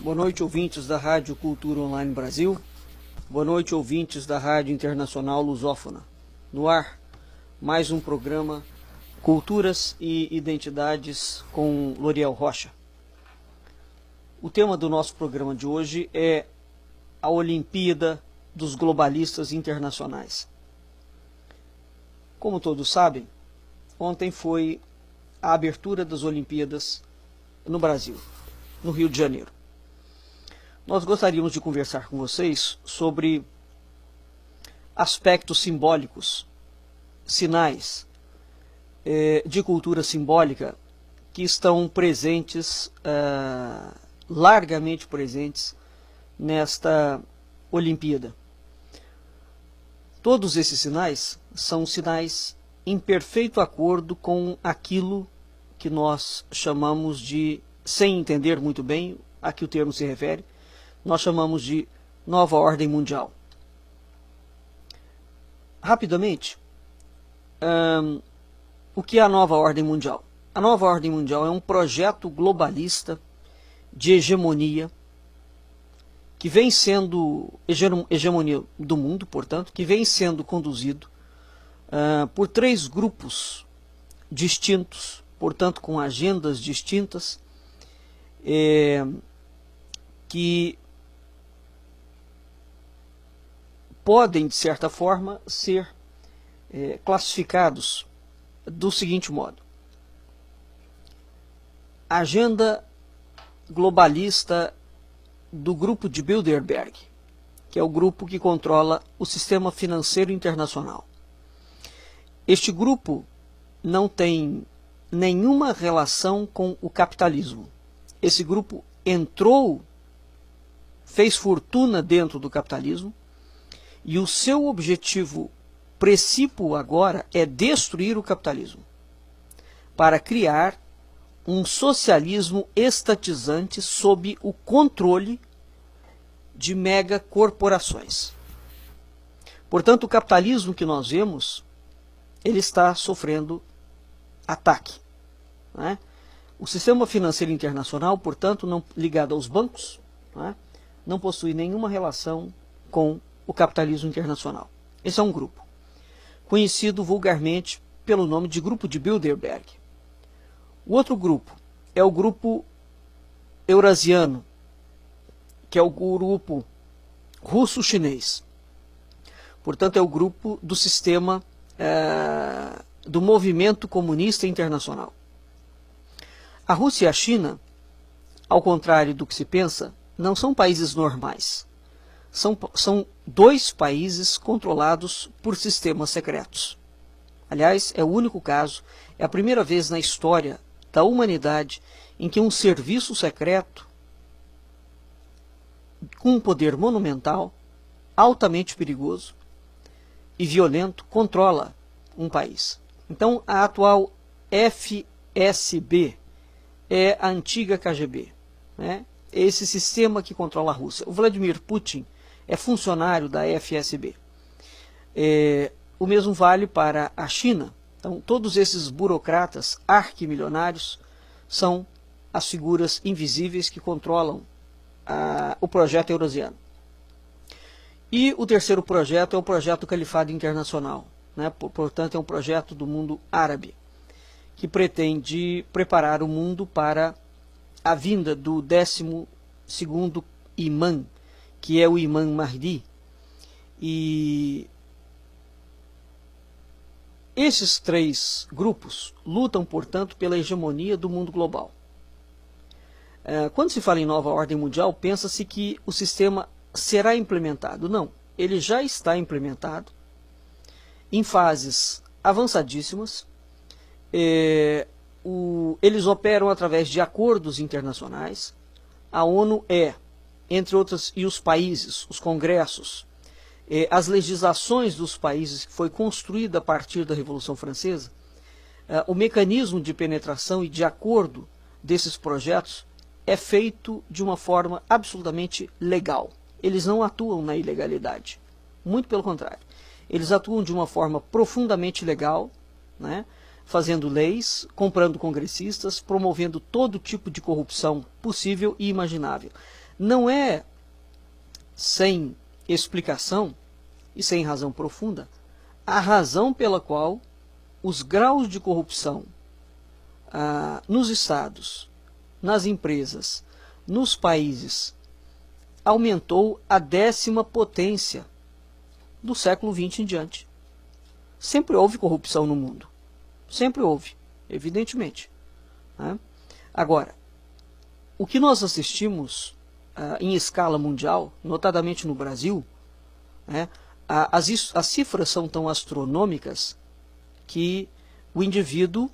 Boa noite, ouvintes da Rádio Cultura Online Brasil. Boa noite, ouvintes da Rádio Internacional Lusófona. No ar, mais um programa Culturas e Identidades com Loriel Rocha. O tema do nosso programa de hoje é a Olimpíada dos Globalistas Internacionais. Como todos sabem, ontem foi a abertura das Olimpíadas no Brasil, no Rio de Janeiro. Nós gostaríamos de conversar com vocês sobre aspectos simbólicos, sinais de cultura simbólica que estão presentes, largamente presentes nesta Olimpíada. Todos esses sinais são sinais em perfeito acordo com aquilo que nós chamamos de, sem entender muito bem a que o termo se refere, nós chamamos de nova ordem mundial. Rapidamente, o que é a nova ordem mundial? A nova ordem mundial é um projeto globalista de hegemonia, que vem sendo, hegemonia do mundo, portanto, que vem sendo conduzido por três grupos distintos, portanto, com agendas distintas, que podem, de certa forma, ser classificados do seguinte modo: a agenda globalista do grupo de Bilderberg, que é o grupo que controla o sistema financeiro internacional. Este grupo não tem nenhuma relação com o capitalismo. Esse grupo entrou, fez fortuna dentro do capitalismo, e o seu objetivo precípuo agora é destruir o capitalismo para criar um socialismo estatizante sob o controle de megacorporações. Portanto, o capitalismo que nós vemos, ele está sofrendo ataque, né? O sistema financeiro internacional, portanto, não ligado aos bancos, né, não possui nenhuma relação com o capitalismo internacional. Esse é um grupo, conhecido vulgarmente pelo nome de Grupo de Bilderberg. O outro grupo é o grupo eurasiano, que é o grupo russo-chinês. Portanto, é o grupo do sistema do movimento comunista internacional. A Rússia e a China, ao contrário do que se pensa, não são países normais. São dois países controlados por sistemas secretos. Aliás, é o único caso, é a primeira vez na história da humanidade em que um serviço secreto, com um poder monumental, altamente perigoso e violento, controla um país. Então, a atual FSB é a antiga KGB, né? É esse sistema que controla a Rússia. O Vladimir Putin é funcionário da FSB. O mesmo vale para a China. Então, todos esses burocratas arquimilionários são as figuras invisíveis que controlam o projeto eurasiano. E o terceiro projeto é o projeto Califado Internacional, né? Portanto, é um projeto do mundo árabe, que pretende preparar o mundo para a vinda do 12º imã, que é o imã Mahdi. E esses três grupos lutam, portanto, pela hegemonia do mundo global. Quando se fala em nova ordem mundial, pensa-se que o sistema será implementado. Não, ele já está implementado em fases avançadíssimas. Eles operam através de acordos internacionais. A ONU entre outras, e os países, os congressos, as legislações dos países, que foi construída a partir da Revolução Francesa, o mecanismo de penetração e de acordo desses projetos é feito de uma forma absolutamente legal. Eles não atuam na ilegalidade, muito pelo contrário. Eles atuam de uma forma profundamente legal, né? Fazendo leis, comprando congressistas, promovendo todo tipo de corrupção possível e imaginável. Não é sem explicação e sem razão profunda a razão pela qual os graus de corrupção nos estados, nas empresas, nos países, aumentou a 10ª potência do século XX em diante. Sempre houve corrupção no mundo. Sempre houve, evidentemente. Né? Agora, o que nós assistimos em escala mundial, notadamente no Brasil, né, as cifras são tão astronômicas que o indivíduo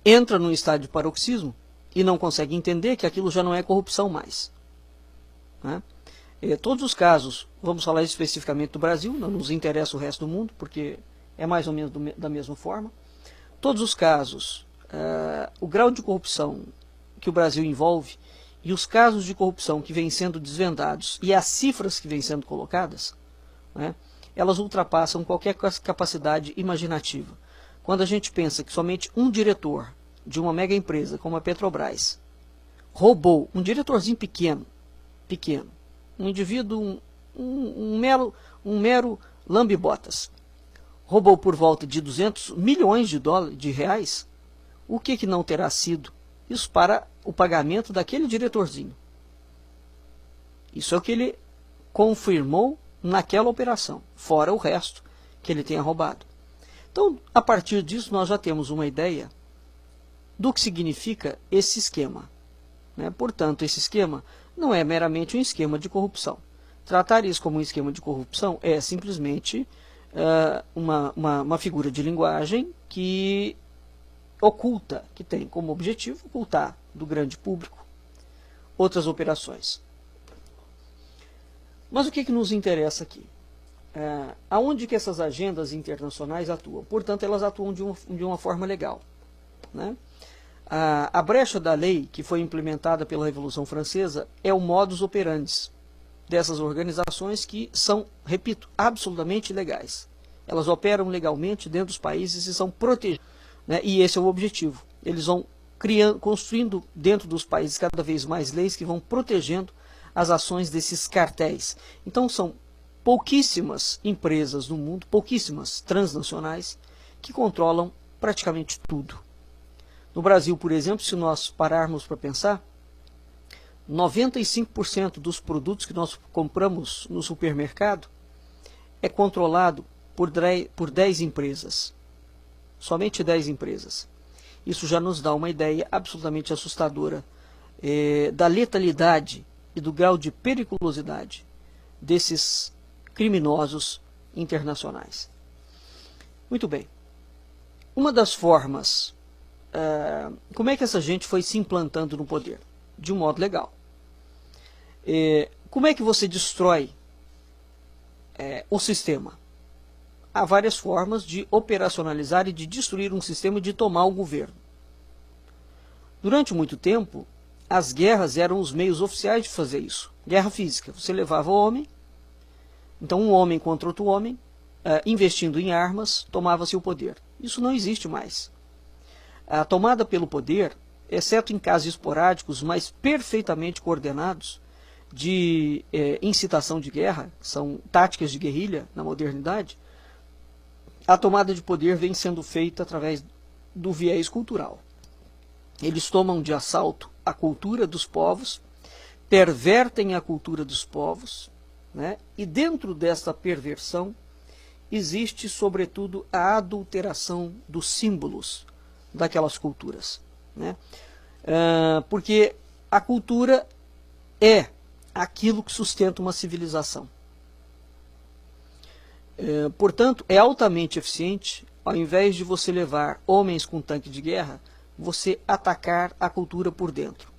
entra num estado de paroxismo e não consegue entender que aquilo já não é corrupção mais. Né? Todos os casos, vamos falar especificamente do Brasil, não nos interessa o resto do mundo, porque é mais ou menos da mesma forma. Todos os casos, o grau de corrupção que o Brasil envolve e os casos de corrupção que vêm sendo desvendados e as cifras que vêm sendo colocadas, né, elas ultrapassam qualquer capacidade imaginativa. Quando a gente pensa que somente um diretor de uma mega empresa como a Petrobras roubou, um diretorzinho pequeno, um indivíduo, um mero lambe-botas, roubou por volta de 200 milhões de reais, o que não terá sido isso para o pagamento daquele diretorzinho? Isso é o que ele confirmou naquela operação, fora o resto que ele tenha roubado. Então, a partir disso, nós já temos uma ideia do que significa esse esquema. Né? Portanto, esse esquema não é meramente um esquema de corrupção. Tratar isso como um esquema de corrupção é simplesmente uma figura de linguagem que oculta, que tem como objetivo ocultar do grande público outras operações. Mas o que nos interessa aqui? Aonde que essas agendas internacionais atuam? Portanto, elas atuam de uma forma legal. Né? A brecha da lei que foi implementada pela Revolução Francesa é o modus operandi dessas organizações que são, repito, absolutamente legais. Elas operam legalmente dentro dos países e são protegidas. Né? E esse é o objetivo. Eles vão construindo dentro dos países cada vez mais leis que vão protegendo as ações desses cartéis. Então são pouquíssimas empresas no mundo, pouquíssimas transnacionais, que controlam praticamente tudo. No Brasil, por exemplo, se nós pararmos para pensar, 95% dos produtos que nós compramos no supermercado é controlado por 10 empresas. Somente 10 empresas. Isso já nos dá uma ideia absolutamente assustadora da letalidade e do grau de periculosidade desses criminosos internacionais. Muito bem. Uma das formas, como é que essa gente foi se implantando no poder? De um modo legal. Como é que você destrói o sistema? Há várias formas de operacionalizar e de destruir um sistema e de tomar o governo. Durante muito tempo, as guerras eram os meios oficiais de fazer isso. Guerra física, você levava o homem, então um homem contra outro homem, investindo em armas, tomava-se o poder. Isso não existe mais. A tomada pelo poder, exceto em casos esporádicos, mas perfeitamente coordenados, de incitação de guerra, são táticas de guerrilha na modernidade, a tomada de poder vem sendo feita através do viés cultural. Eles tomam de assalto a cultura dos povos, pervertem a cultura dos povos, né? E dentro dessa perversão existe, sobretudo, a adulteração dos símbolos daquelas culturas. Né? Porque a cultura é aquilo que sustenta uma civilização. Portanto, é altamente eficiente, ao invés de você levar homens com tanque de guerra, você atacar a cultura por dentro.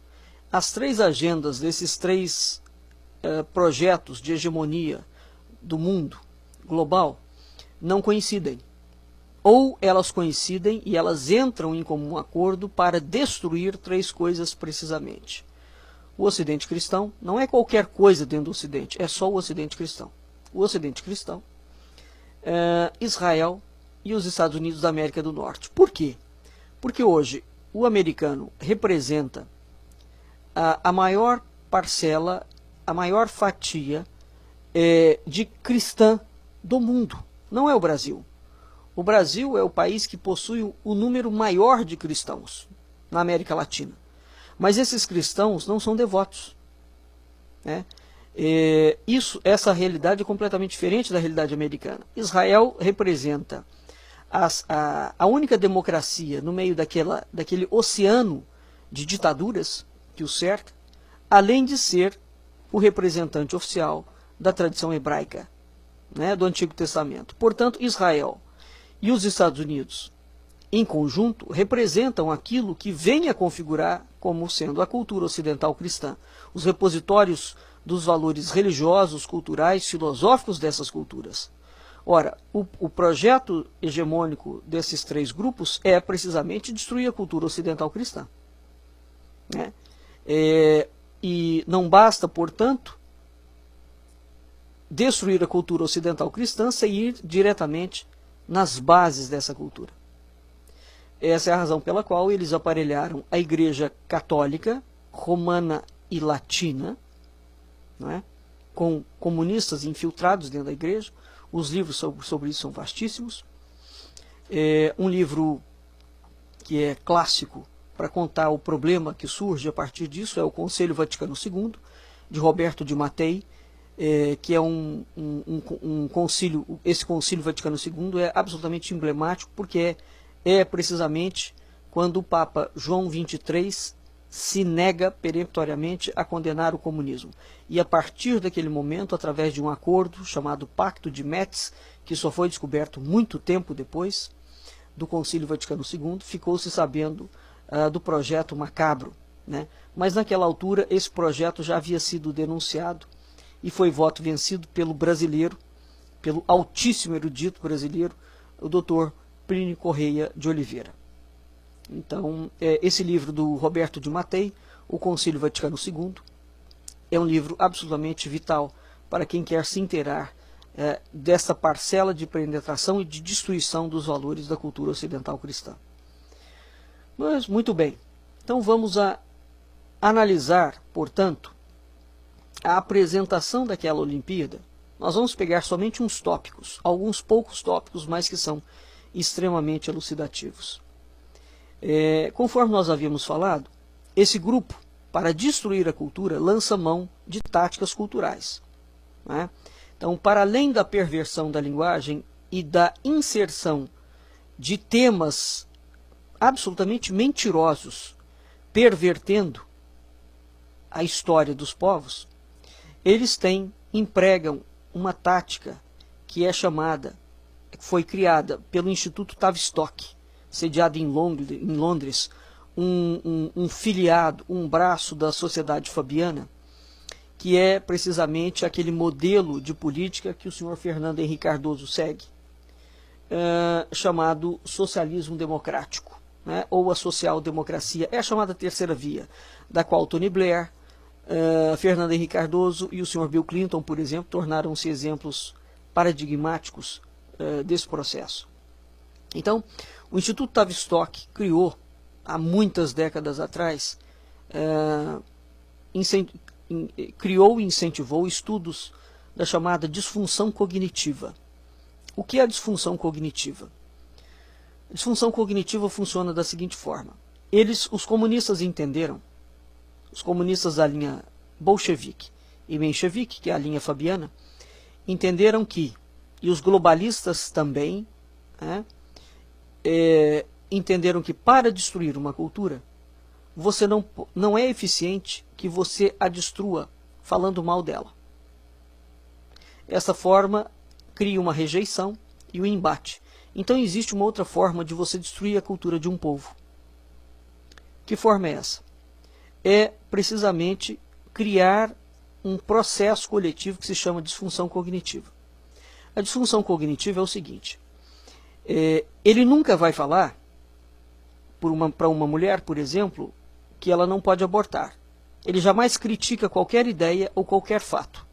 As 3 agendas desses 3 projetos de hegemonia do mundo global não coincidem. Ou elas coincidem e elas entram em comum acordo para destruir 3 coisas precisamente. O Ocidente cristão não é qualquer coisa dentro do Ocidente, é só o Ocidente cristão. O Ocidente cristão, Israel e os Estados Unidos da América do Norte. Por quê? Porque hoje o americano representa a maior parcela, a maior fatia de cristã do mundo. Não é o Brasil. O Brasil é o país que possui o número maior de cristãos na América Latina. Mas esses cristãos não são devotos, né? Essa realidade é completamente diferente da realidade americana. Israel representa a única democracia no meio daquele oceano de ditaduras que o cerca, além de ser o representante oficial da tradição hebraica, né, do Antigo Testamento. Portanto, Israel e os Estados Unidos, em conjunto, representam aquilo que vem a configurar como sendo a cultura ocidental cristã, os repositórios dos valores religiosos, culturais, filosóficos dessas culturas. Ora, o projeto hegemônico desses três grupos é precisamente destruir a cultura ocidental cristã, né? E não basta, portanto, destruir a cultura ocidental cristã sem ir diretamente nas bases dessa cultura. Essa é a razão pela qual eles aparelharam a Igreja Católica, Romana e Latina, não é? Com comunistas infiltrados dentro da igreja. Os livros sobre isso são vastíssimos. Um livro que é clássico para contar o problema que surge a partir disso é o Concílio Vaticano II, de Roberto de Mattei, que é um concílio. Esse Concílio Vaticano II é absolutamente emblemático, porque é precisamente quando o Papa João XXIII se nega peremptoriamente a condenar o comunismo. E a partir daquele momento, através de um acordo chamado Pacto de Metz, que só foi descoberto muito tempo depois do Concílio Vaticano II, ficou-se sabendo do projeto macabro, né? Mas naquela altura esse projeto já havia sido denunciado e foi voto vencido pelo brasileiro, pelo altíssimo erudito brasileiro, o Dr. Plínio Correia de Oliveira. Então, esse livro do Roberto de Mattei, O Concílio Vaticano II, é um livro absolutamente vital para quem quer se inteirar dessa parcela de penetração e de destruição dos valores da cultura ocidental cristã. Mas, muito bem. Então, vamos analisar, portanto, a apresentação daquela Olimpíada. Nós vamos pegar somente uns tópicos, alguns poucos tópicos, mas que são extremamente elucidativos. Conforme nós havíamos falado, esse grupo, para destruir a cultura, lança mão de táticas culturais, né? Então, para além da perversão da linguagem e da inserção de temas absolutamente mentirosos, pervertendo a história dos povos, eles empregam uma tática que foi criada pelo Instituto Tavistock, sediado em Londres, um filiado, um braço da Sociedade Fabiana, que é precisamente aquele modelo de política que o senhor Fernando Henrique Cardoso segue, chamado socialismo democrático, né, ou a social-democracia. É a chamada terceira via, da qual Tony Blair, Fernando Henrique Cardoso e o senhor Bill Clinton, por exemplo, tornaram-se exemplos paradigmáticos desse processo. Então, o Instituto Tavistock criou, há muitas décadas atrás, criou e incentivou estudos da chamada disfunção cognitiva. O que é a disfunção cognitiva? A disfunção cognitiva funciona da seguinte forma. Os comunistas entenderam, os comunistas da linha bolchevique e menchevique, que é a linha fabiana, entenderam que, e os globalistas também, entenderam que para destruir uma cultura, você não é eficiente que você a destrua falando mal dela. Essa forma cria uma rejeição e um embate. Então existe uma outra forma de você destruir a cultura de um povo. Que forma é essa? É precisamente criar um processo coletivo que se chama disfunção cognitiva. A disfunção cognitiva é o seguinte: ele nunca vai falar para uma mulher, por exemplo, que ela não pode abortar. Ele jamais critica qualquer ideia ou qualquer fato.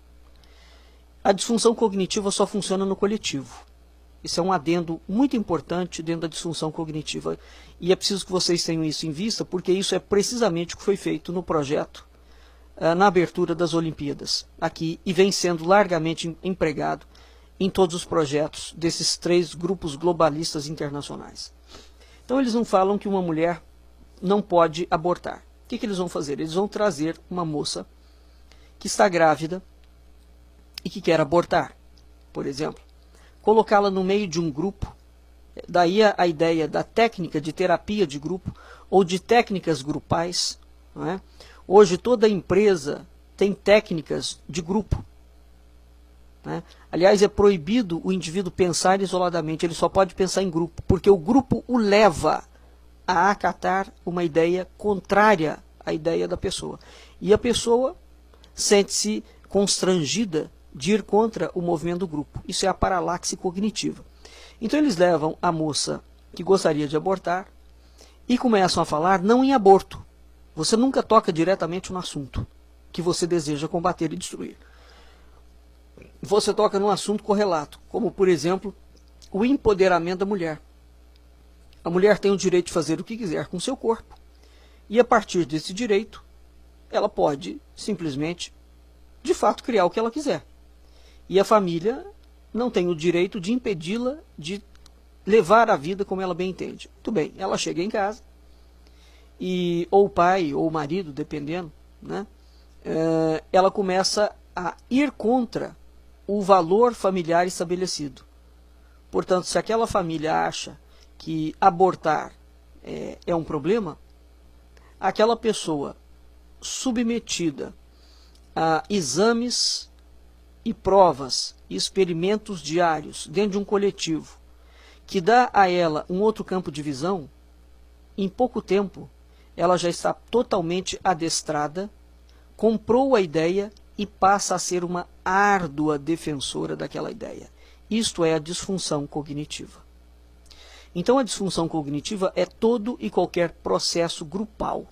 A disfunção cognitiva só funciona no coletivo. Isso é um adendo muito importante dentro da disfunção cognitiva. E é preciso que vocês tenham isso em vista, porque isso é precisamente o que foi feito no projeto na abertura das Olimpíadas aqui e vem sendo largamente empregado em todos os projetos desses 3 grupos globalistas internacionais. Então eles não falam que uma mulher não pode abortar. O que eles vão fazer? Eles vão trazer uma moça que está grávida e que quer abortar, por exemplo, colocá-la no meio de um grupo. Daí a ideia da técnica de terapia de grupo ou de técnicas grupais, não é? Hoje toda empresa tem técnicas de grupo, né? Aliás, é proibido o indivíduo pensar isoladamente, ele só pode pensar em grupo, porque o grupo o leva a acatar uma ideia contrária à ideia da pessoa. E a pessoa sente-se constrangida de ir contra o movimento do grupo. Isso é a paralaxe cognitiva. Então eles levam a moça que gostaria de abortar e começam a falar não em aborto. Você nunca toca diretamente no assunto que você deseja combater e destruir. Você toca num assunto correlato, como por exemplo, o empoderamento da mulher. A mulher tem o direito de fazer o que quiser com seu corpo. E a partir desse direito, ela pode simplesmente, de fato, criar o que ela quiser. E a família não tem o direito de impedi-la de levar a vida como ela bem entende. Muito bem, ela chega em casa, e ou o pai ou o marido, dependendo, né, ela começa a ir contra o valor familiar estabelecido. Portanto, se aquela família acha que abortar é um problema, aquela pessoa submetida a exames e provas e experimentos diários dentro de um coletivo que dá a ela um outro campo de visão, em pouco tempo ela já está totalmente adestrada, comprou a ideia e passa a ser uma árdua defensora daquela ideia. Isto é a disfunção cognitiva. Então a disfunção cognitiva é todo e qualquer processo grupal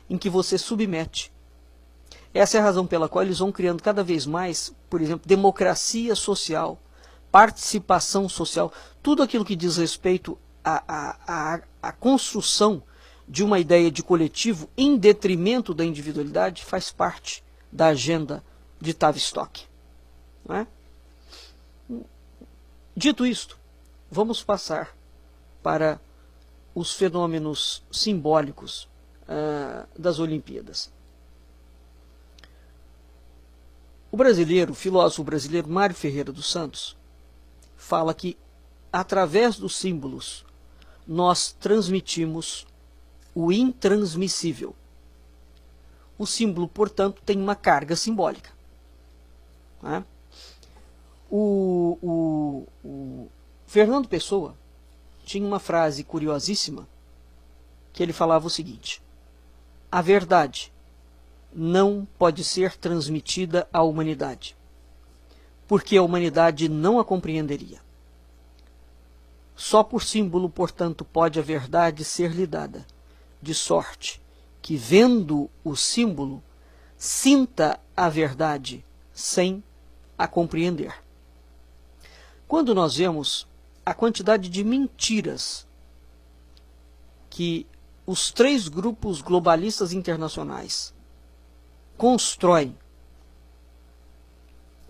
em que você submete. Essa é a razão pela qual eles vão criando cada vez mais, por exemplo, democracia social, participação social, tudo aquilo que diz respeito à construção de uma ideia de coletivo em detrimento da individualidade faz parte da agenda de Tavistock. Não é? Dito isto, vamos passar para os fenômenos simbólicos das Olimpíadas. O filósofo brasileiro Mário Ferreira dos Santos, fala que, através dos símbolos, nós transmitimos o intransmissível. O símbolo, portanto, tem uma carga simbólica. Né? O Fernando Pessoa tinha uma frase curiosíssima, que ele falava o seguinte: a verdade não pode ser transmitida à humanidade, porque a humanidade não a compreenderia. Só por símbolo, portanto, pode a verdade ser lhe dada, de sorte que, vendo o símbolo, sinta a verdade sem a compreender. Quando nós vemos a quantidade de mentiras que os 3 grupos globalistas internacionais constroem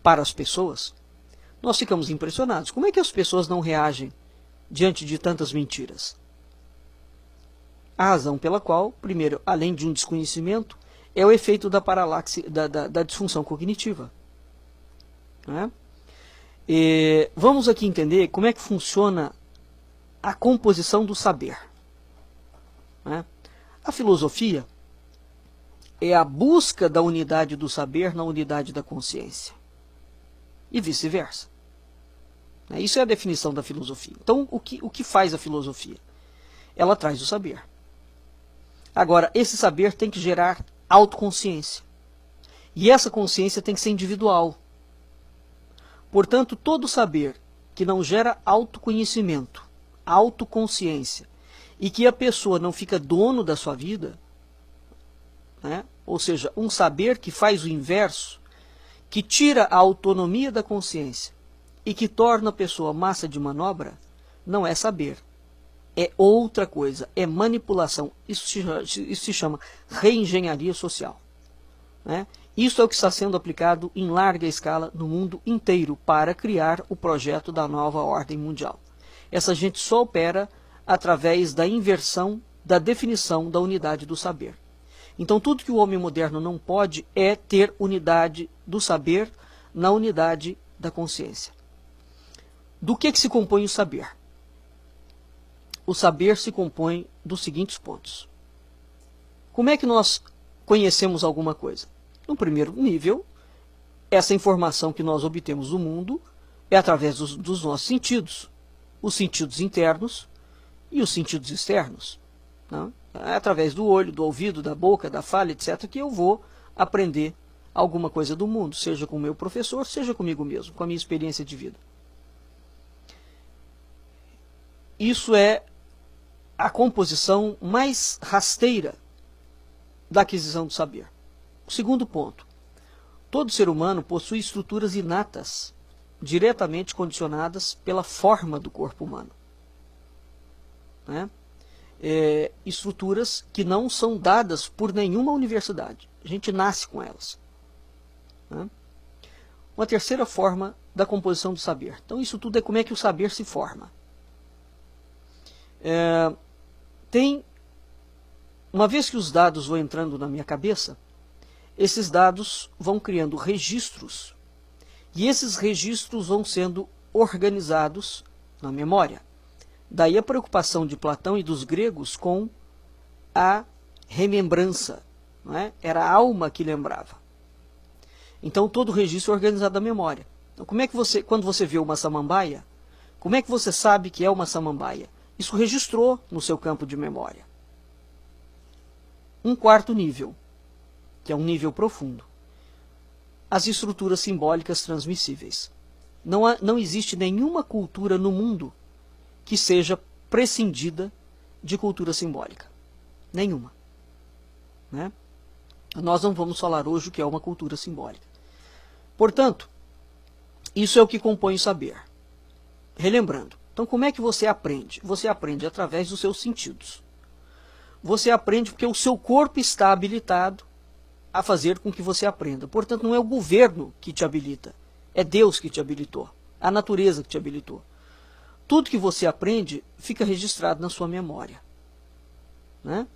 para as pessoas, nós ficamos impressionados. Como é que as pessoas não reagem diante de tantas mentiras? A razão pela qual, primeiro, além de um desconhecimento, é o efeito da paralaxe, da disfunção cognitiva. Né? Vamos aqui entender como é que funciona a composição do saber. Né? A filosofia é a busca da unidade do saber na unidade da consciência. E vice-versa. Isso é a definição da filosofia. Então, o que faz a filosofia? Ela traz o saber. Agora, esse saber tem que gerar autoconsciência. E essa consciência tem que ser individual. Portanto, todo saber que não gera autoconhecimento, autoconsciência, e que a pessoa não fica dono da sua vida, né? Ou seja, um saber que faz o inverso, que tira a autonomia da consciência e que torna a pessoa massa de manobra, não é saber. É outra coisa, é manipulação. Isso se chama reengenharia social. né? Isso é o que está sendo aplicado em larga escala no mundo inteiro para criar o projeto da nova ordem mundial. Essa gente só opera através da inversão da definição da unidade do saber. Então, tudo que o homem moderno não pode é ter unidade do saber na unidade da consciência. Do que se compõe o saber? O saber se compõe dos seguintes pontos. Como é que nós conhecemos alguma coisa? No primeiro nível, essa informação que nós obtemos do mundo é através dos nossos sentidos. Os sentidos internos e os sentidos externos. Não? É através do olho, do ouvido, da boca, da fala, etc., que eu vou aprender alguma coisa do mundo, seja com o meu professor, seja comigo mesmo, com a minha experiência de vida. Isso é a composição mais rasteira da aquisição do saber. O segundo ponto. Todo ser humano possui estruturas inatas, diretamente condicionadas pela forma do corpo humano. Né? Estruturas que não são dadas por nenhuma universidade. A gente nasce com elas. Né? Uma terceira forma da composição do saber. Então, isso tudo é como é que o saber se forma. Uma vez que os dados vão entrando na minha cabeça, esses dados vão criando registros, e esses registros vão sendo organizados na memória. Daí a preocupação de Platão e dos gregos com a remembrança. Não é? Era a alma que lembrava. Então todo o registro é organizado na memória. Então, como é que você, quando você vê uma samambaia, como é que você sabe que é uma samambaia? Isso registrou no seu campo de memória. Um quarto nível, que é um nível profundo. As estruturas simbólicas transmissíveis. Não existe nenhuma cultura no mundo que seja prescindida de cultura simbólica. Nenhuma. Né? Nós não vamos falar hoje o que é uma cultura simbólica. Portanto, isso é o que compõe o saber. Relembrando. Então, como é que você aprende? Você aprende através dos seus sentidos. Você aprende porque o seu corpo está habilitado a fazer com que você aprenda. Portanto, não é o governo que te habilita. É Deus que te habilitou. A natureza que te habilitou. Tudo que você aprende fica registrado na sua memória. Né?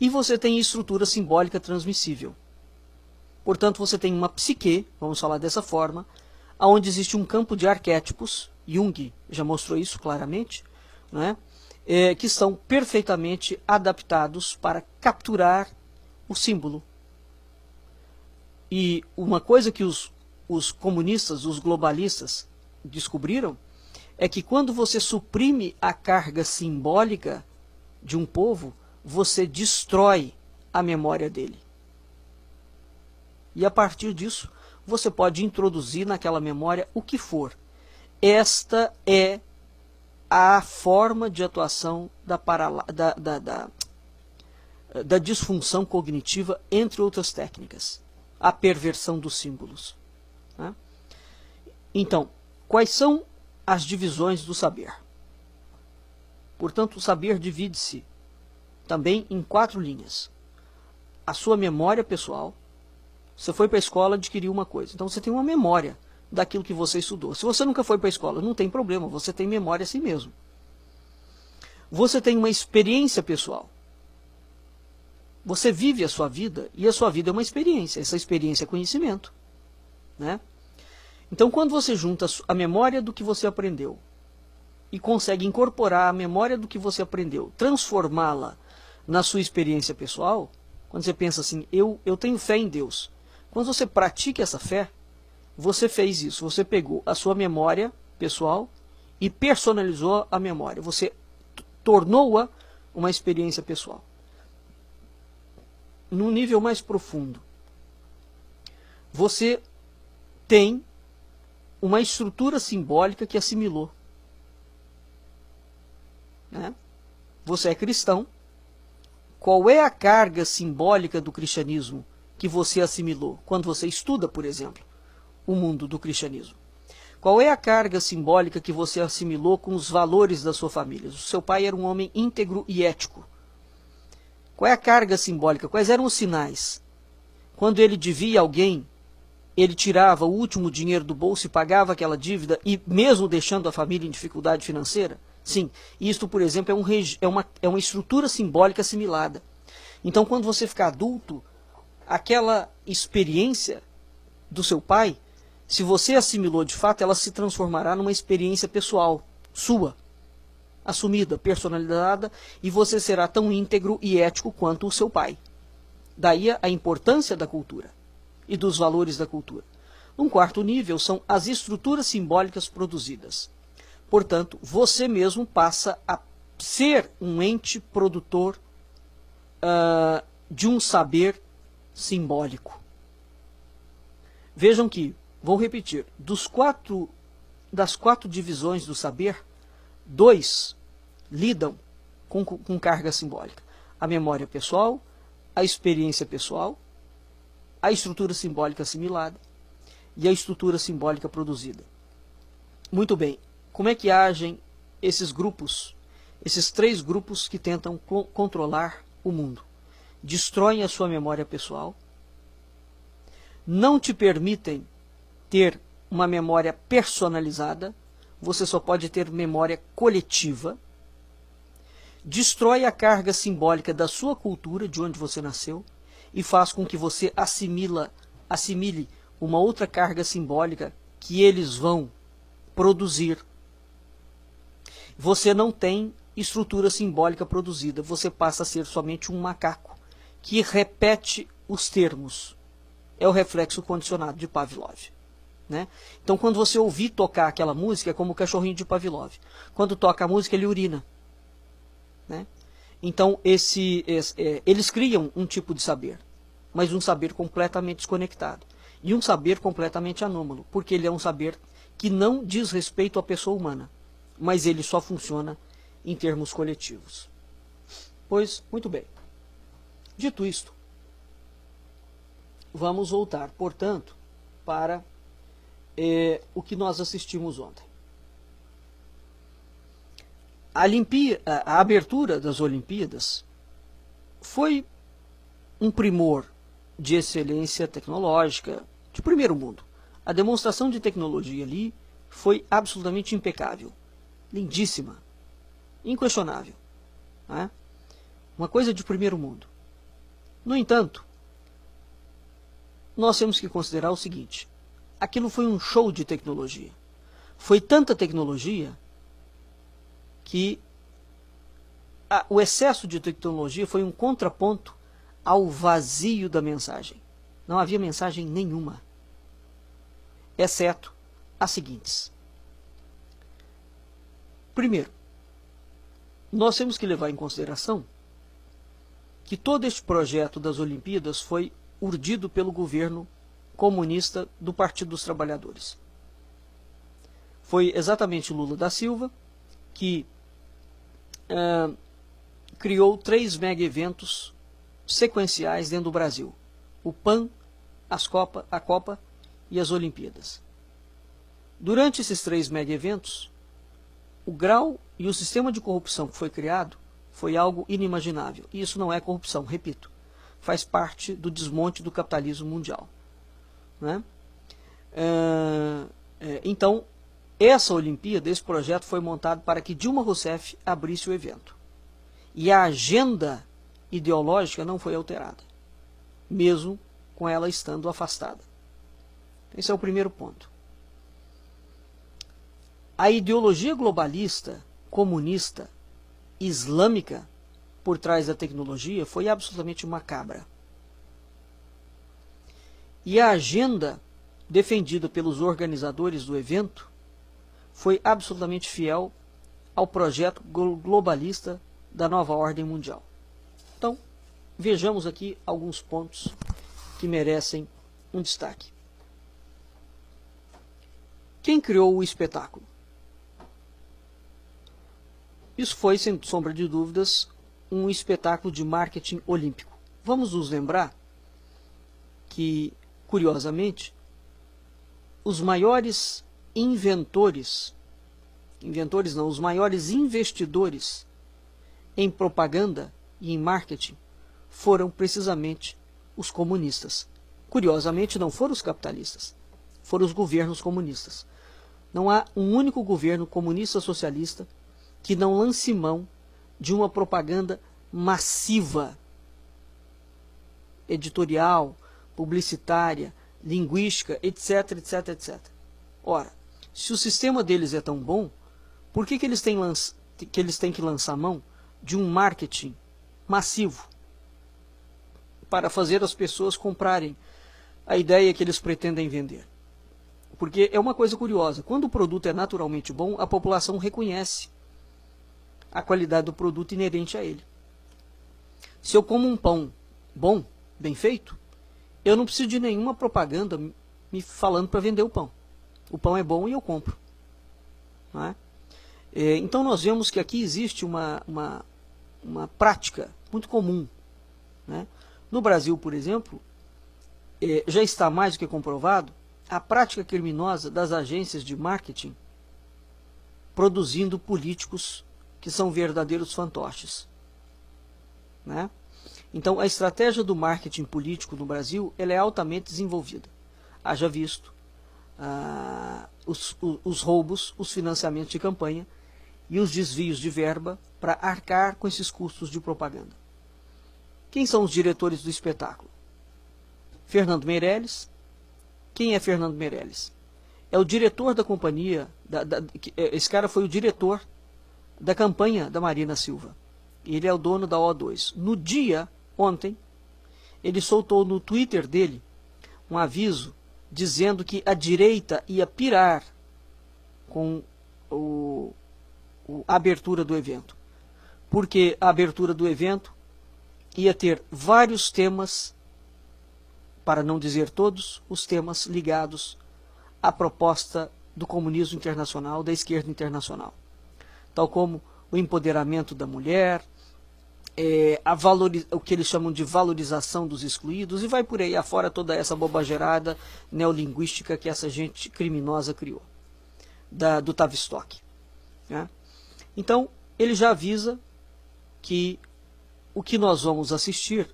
E você tem estrutura simbólica transmissível. Portanto, você tem uma psique, vamos falar dessa forma, onde existe um campo de arquétipos, Jung já mostrou isso claramente, né? Que estão perfeitamente adaptados para capturar o símbolo. E uma coisa que os comunistas, os globalistas descobriram, é que quando você suprime a carga simbólica de um povo, você destrói a memória dele. E a partir disso, você pode introduzir naquela memória o que for. Esta é a forma de atuação da disfunção cognitiva, entre outras técnicas. A perversão dos símbolos. Né? Então, quais são as divisões do saber? Portanto, o saber divide-se também em 4 linhas. A sua memória pessoal. Você foi para a escola e adquiriu uma coisa. Então você tem uma memória daquilo que você estudou. Se você nunca foi para a escola, não tem problema, você tem memória assim mesmo. Você tem uma experiência pessoal. Você vive a sua vida e a sua vida é uma experiência. Essa experiência é conhecimento. Né? Então quando você junta a memória do que você aprendeu e consegue incorporar a memória do que você aprendeu, transformá-la na sua experiência pessoal, quando você pensa assim, eu tenho fé em Deus. Quando você pratica essa fé, você fez isso. Você pegou a sua memória pessoal e personalizou a memória. Você tornou-a uma experiência pessoal. Num nível mais profundo, você tem uma estrutura simbólica que assimilou. Né? Você é cristão. Qual é a carga simbólica do cristianismo que você assimilou quando você estuda, por exemplo, o mundo do cristianismo? Qual é a carga simbólica que você assimilou com os valores da sua família? O seu pai era um homem íntegro e ético. Qual é a carga simbólica? Quais eram os sinais Quando ele devia alguém, ele tirava o último dinheiro do bolso e pagava aquela dívida, e mesmo deixando a família em dificuldade financeira? Sim, isto, por exemplo, é uma estrutura simbólica assimilada. Então, quando você ficar adulto, aquela experiência do seu pai, se você assimilou de fato, ela se transformará numa experiência pessoal, sua, assumida, personalizada, e você será tão íntegro e ético quanto o seu pai. Daí a importância da cultura e dos valores da cultura. Um quarto nível são as estruturas simbólicas produzidas. Portanto, você mesmo passa a ser um ente produtor de um saber simbólico. Vejam que, vou repetir, das quatro divisões do saber, 2 lidam com carga simbólica. A memória pessoal, a experiência pessoal, a estrutura simbólica assimilada e a estrutura simbólica produzida. Muito bem, como é que agem esses grupos, esses 3 grupos que tentam controlar o mundo? Destroem a sua memória pessoal, não te permitem ter uma memória personalizada, você só pode ter memória coletiva, destrói a carga simbólica da sua cultura, de onde você nasceu, e faz com que você assimile uma outra carga simbólica que eles vão produzir. Você não tem estrutura simbólica produzida, você passa a ser somente um macaco que repete os termos. É o reflexo condicionado de Pavlov. Né? Então, quando você ouvir tocar aquela música, é como o cachorrinho de Pavlov. Quando toca a música, ele urina. Né? Então, eles criam um tipo de saber, mas um saber completamente desconectado. E um saber completamente anômalo, porque ele é um saber que não diz respeito à pessoa humana, mas ele só funciona em termos coletivos. Pois, muito bem. Dito isto, vamos voltar, portanto, para o que nós assistimos ontem. A abertura das Olimpíadas foi um primor de excelência tecnológica de primeiro mundo. A demonstração de tecnologia ali foi absolutamente impecável, lindíssima, inquestionável. Né? Uma coisa de primeiro mundo. No entanto, nós temos que considerar o seguinte: aquilo foi um show de tecnologia. Foi tanta tecnologia que o excesso de tecnologia foi um contraponto ao vazio da mensagem. Não havia mensagem nenhuma, exceto as seguintes. Primeiro, nós temos que levar em consideração que todo este projeto das Olimpíadas foi urdido pelo governo comunista do Partido dos Trabalhadores. Foi exatamente Lula da Silva que criou 3 mega-eventos sequenciais dentro do Brasil: o PAN, a Copa e as Olimpíadas. Durante esses 3 mega-eventos, o grau e o sistema de corrupção que foi criado foi algo inimaginável. E isso não é corrupção, repito, faz parte do desmonte do capitalismo mundial. Né? Então, essa Olimpíada, esse projeto foi montado para que Dilma Rousseff abrisse o evento. E a agenda ideológica não foi alterada, mesmo com ela estando afastada. Esse é o primeiro ponto. A ideologia globalista, comunista, islâmica, por trás da tecnologia, foi absolutamente macabra. E a agenda defendida pelos organizadores do evento foi absolutamente fiel ao projeto globalista da nova ordem mundial. Então, vejamos aqui alguns pontos que merecem um destaque. Quem criou o espetáculo? Isso foi, sem sombra de dúvidas, um espetáculo de marketing olímpico. Vamos nos lembrar que, curiosamente, os maiores os maiores investidores em propaganda e em marketing foram precisamente os comunistas. Curiosamente, não foram os capitalistas, foram os governos comunistas. Não há um único governo comunista socialista que não lance mão de uma propaganda massiva, editorial, publicitária, linguística, etc, etc, etc. Ora, se o sistema deles é tão bom, por que eles têm que lançar mão de um marketing massivo para fazer as pessoas comprarem a ideia que eles pretendem vender? Porque é uma coisa curiosa, quando o produto é naturalmente bom, a população reconhece a qualidade do produto inerente a ele. Se eu como um pão bom, bem feito, eu não preciso de nenhuma propaganda me falando para vender o pão. O pão é bom e eu compro. Não é? Então nós vemos que aqui existe uma prática muito comum. Né? No Brasil, por exemplo, já está mais do que comprovado a prática criminosa das agências de marketing produzindo políticos que são verdadeiros fantoches. Né? Então a estratégia do marketing político no Brasil ela é altamente desenvolvida. Haja visto os roubos, os financiamentos de campanha e os desvios de verba para arcar com esses custos de propaganda. Quem são os diretores do espetáculo? Fernando Meirelles. Quem é Fernando Meirelles? É o diretor da companhia, esse cara foi o diretor da campanha da Marina Silva. Ele é o dono da O2. No dia, ontem, ele soltou no Twitter dele um aviso dizendo que a direita ia pirar com a abertura do evento. Porque a abertura do evento ia ter vários temas, para não dizer todos, os temas ligados à proposta do comunismo internacional, da esquerda internacional. Tal como o empoderamento da mulher, o que eles chamam de valorização dos excluídos, e vai por aí afora toda essa bobageirada neolinguística que essa gente criminosa criou, do Tavistock. Né? Então, ele já avisa que o que nós vamos assistir,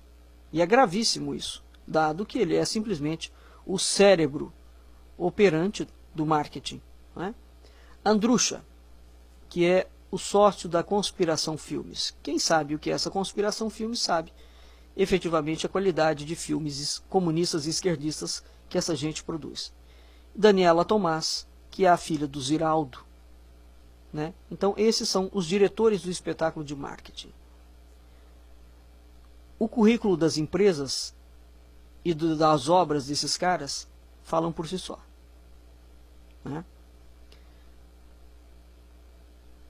e é gravíssimo isso, dado que ele é simplesmente o cérebro operante do marketing. Né? Andrucha, que é o sócio da Conspiração Filmes. Quem sabe o que é essa Conspiração Filmes sabe efetivamente a qualidade de filmes comunistas e esquerdistas que essa gente produz. Daniela Tomás, que é a filha do Ziraldo. Né? Então esses são os diretores do espetáculo de marketing. O currículo das empresas e das obras desses caras falam por si só. Né?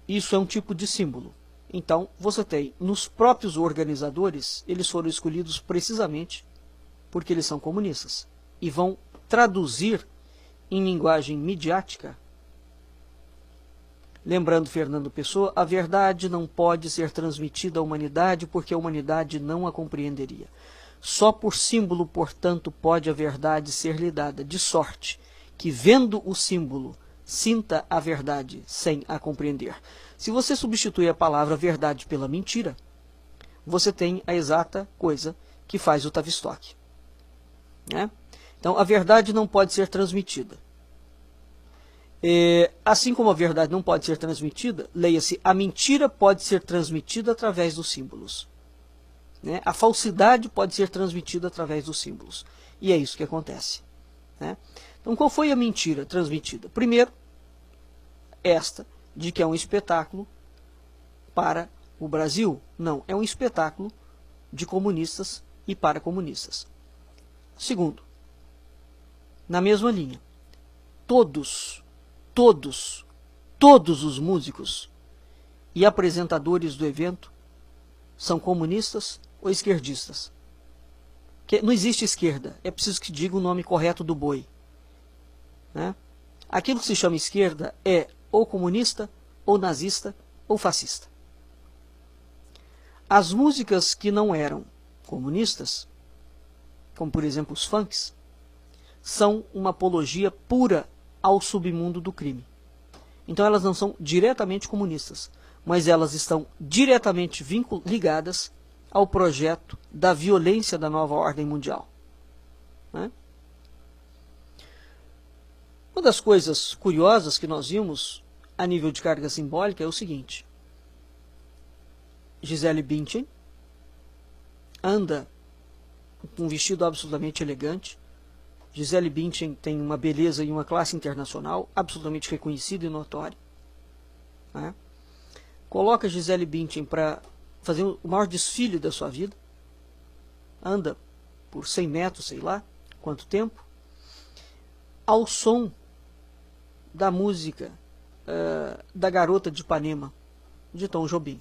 Isso é um tipo de símbolo. Então, você tem, nos próprios organizadores, eles foram escolhidos precisamente porque eles são comunistas. E vão traduzir em linguagem midiática, lembrando Fernando Pessoa, a verdade não pode ser transmitida à humanidade porque a humanidade não a compreenderia. Só por símbolo, portanto, pode a verdade ser lhe dada, de sorte que, vendo o símbolo, sinta a verdade sem a compreender. Se você substituir a palavra verdade pela mentira, você tem a exata coisa que faz o Tavistock. Né? Então, a verdade não pode ser transmitida. Assim como a verdade não pode ser transmitida, leia-se, a mentira pode ser transmitida através dos símbolos. Né? A falsidade pode ser transmitida através dos símbolos. E é isso que acontece. Né? Então, qual foi a mentira transmitida? Primeiro, esta de que é um espetáculo para o Brasil. Não, é um espetáculo de comunistas e para comunistas. Segundo, na mesma linha, todos os músicos e apresentadores do evento são comunistas ou esquerdistas. Porque não existe esquerda, é preciso que diga o nome correto do boi. Né? Aquilo que se chama esquerda é ou comunista, ou nazista, ou fascista. As músicas que não eram comunistas, como por exemplo os funks, são uma apologia pura ao submundo do crime. Então elas não são diretamente comunistas, mas elas estão diretamente ligadas ao projeto da violência da nova ordem mundial. Né? Uma das coisas curiosas que nós vimos a nível de carga simbólica é o seguinte: Gisele Bündchen anda com um vestido absolutamente elegante. Gisele Bündchen tem uma beleza e uma classe internacional absolutamente reconhecida e notória, né? Coloca Gisele Bündchen para fazer o maior desfile da sua vida, anda por 100 metros, sei lá quanto tempo, ao som da música da Garota de Ipanema, de Tom Jobim.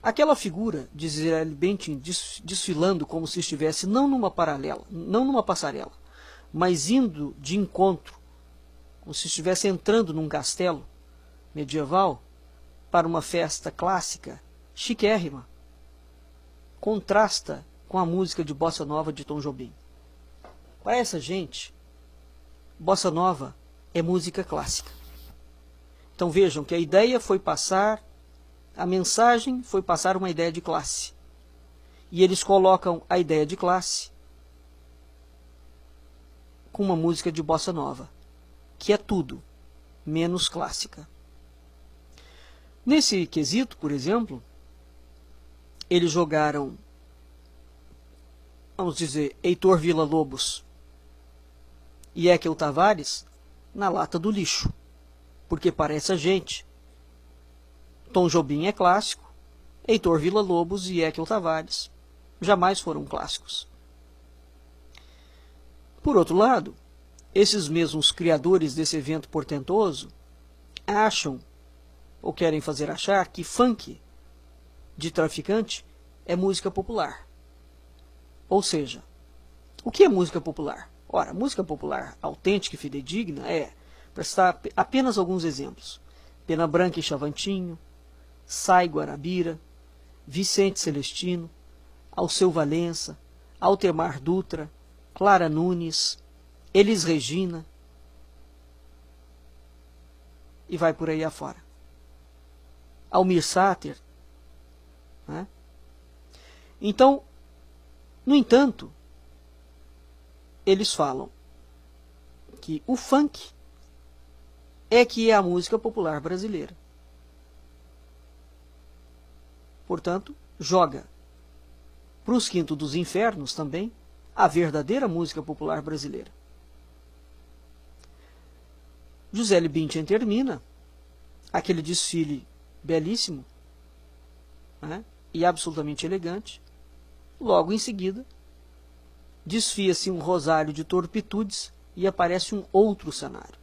Aquela figura de Gisele Bündchen desfilando como se estivesse não numa passarela, mas indo de encontro, como se estivesse entrando num castelo medieval para uma festa clássica, chiquérrima, contrasta com a música de bossa nova de Tom Jobim. Para essa gente, bossa nova é música clássica. Então vejam que a ideia foi passar, a mensagem foi passar uma ideia de classe. E eles colocam a ideia de classe com uma música de bossa nova, que é tudo menos clássica. Nesse quesito, por exemplo, eles jogaram, vamos dizer, Heitor Villa-Lobos e Ekel Tavares na lata do lixo, porque para essa gente Tom Jobim é clássico, Heitor Villa-Lobos e Ekel Tavares jamais foram clássicos. Por outro lado, esses mesmos criadores desse evento portentoso acham, ou querem fazer achar, que funk de traficante é música popular. Ou seja, o que é música popular? Ora, música popular autêntica e fidedigna é, prestar apenas alguns exemplos: Pena Branca e Chavantinho, Sai Guarabira, Vicente Celestino, Alceu Valença, Altemar Dutra, Clara Nunes, Elis Regina, e vai por aí afora. Almir Sater, né? Então, no entanto, eles falam que o funk é que é a música popular brasileira. Portanto, joga para os quintos dos infernos também a verdadeira música popular brasileira. Gisele Bündchen termina aquele desfile belíssimo, né, e absolutamente elegante. Logo em seguida, desfia-se um rosário de torpitudes e aparece um outro cenário.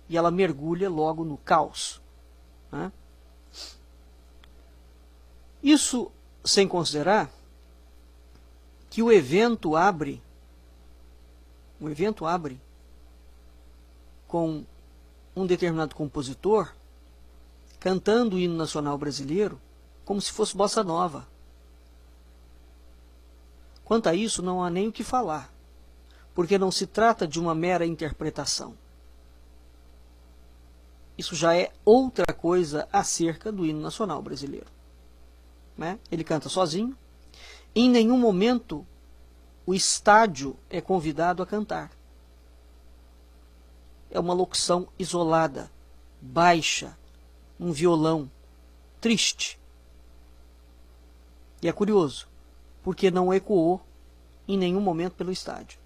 E ela mergulha logo no caos, né? Isso sem considerar que o evento abre com um determinado compositor cantando o hino nacional brasileiro como se fosse bossa nova. Quanto a isso, não há nem o que falar, porque não se trata de uma mera interpretação. Isso já é outra coisa acerca do hino nacional brasileiro, né? Ele canta sozinho. Em nenhum momento o estádio é convidado a cantar. É uma locução isolada, baixa, um violão triste. E é curioso, porque não ecoou em nenhum momento pelo estádio.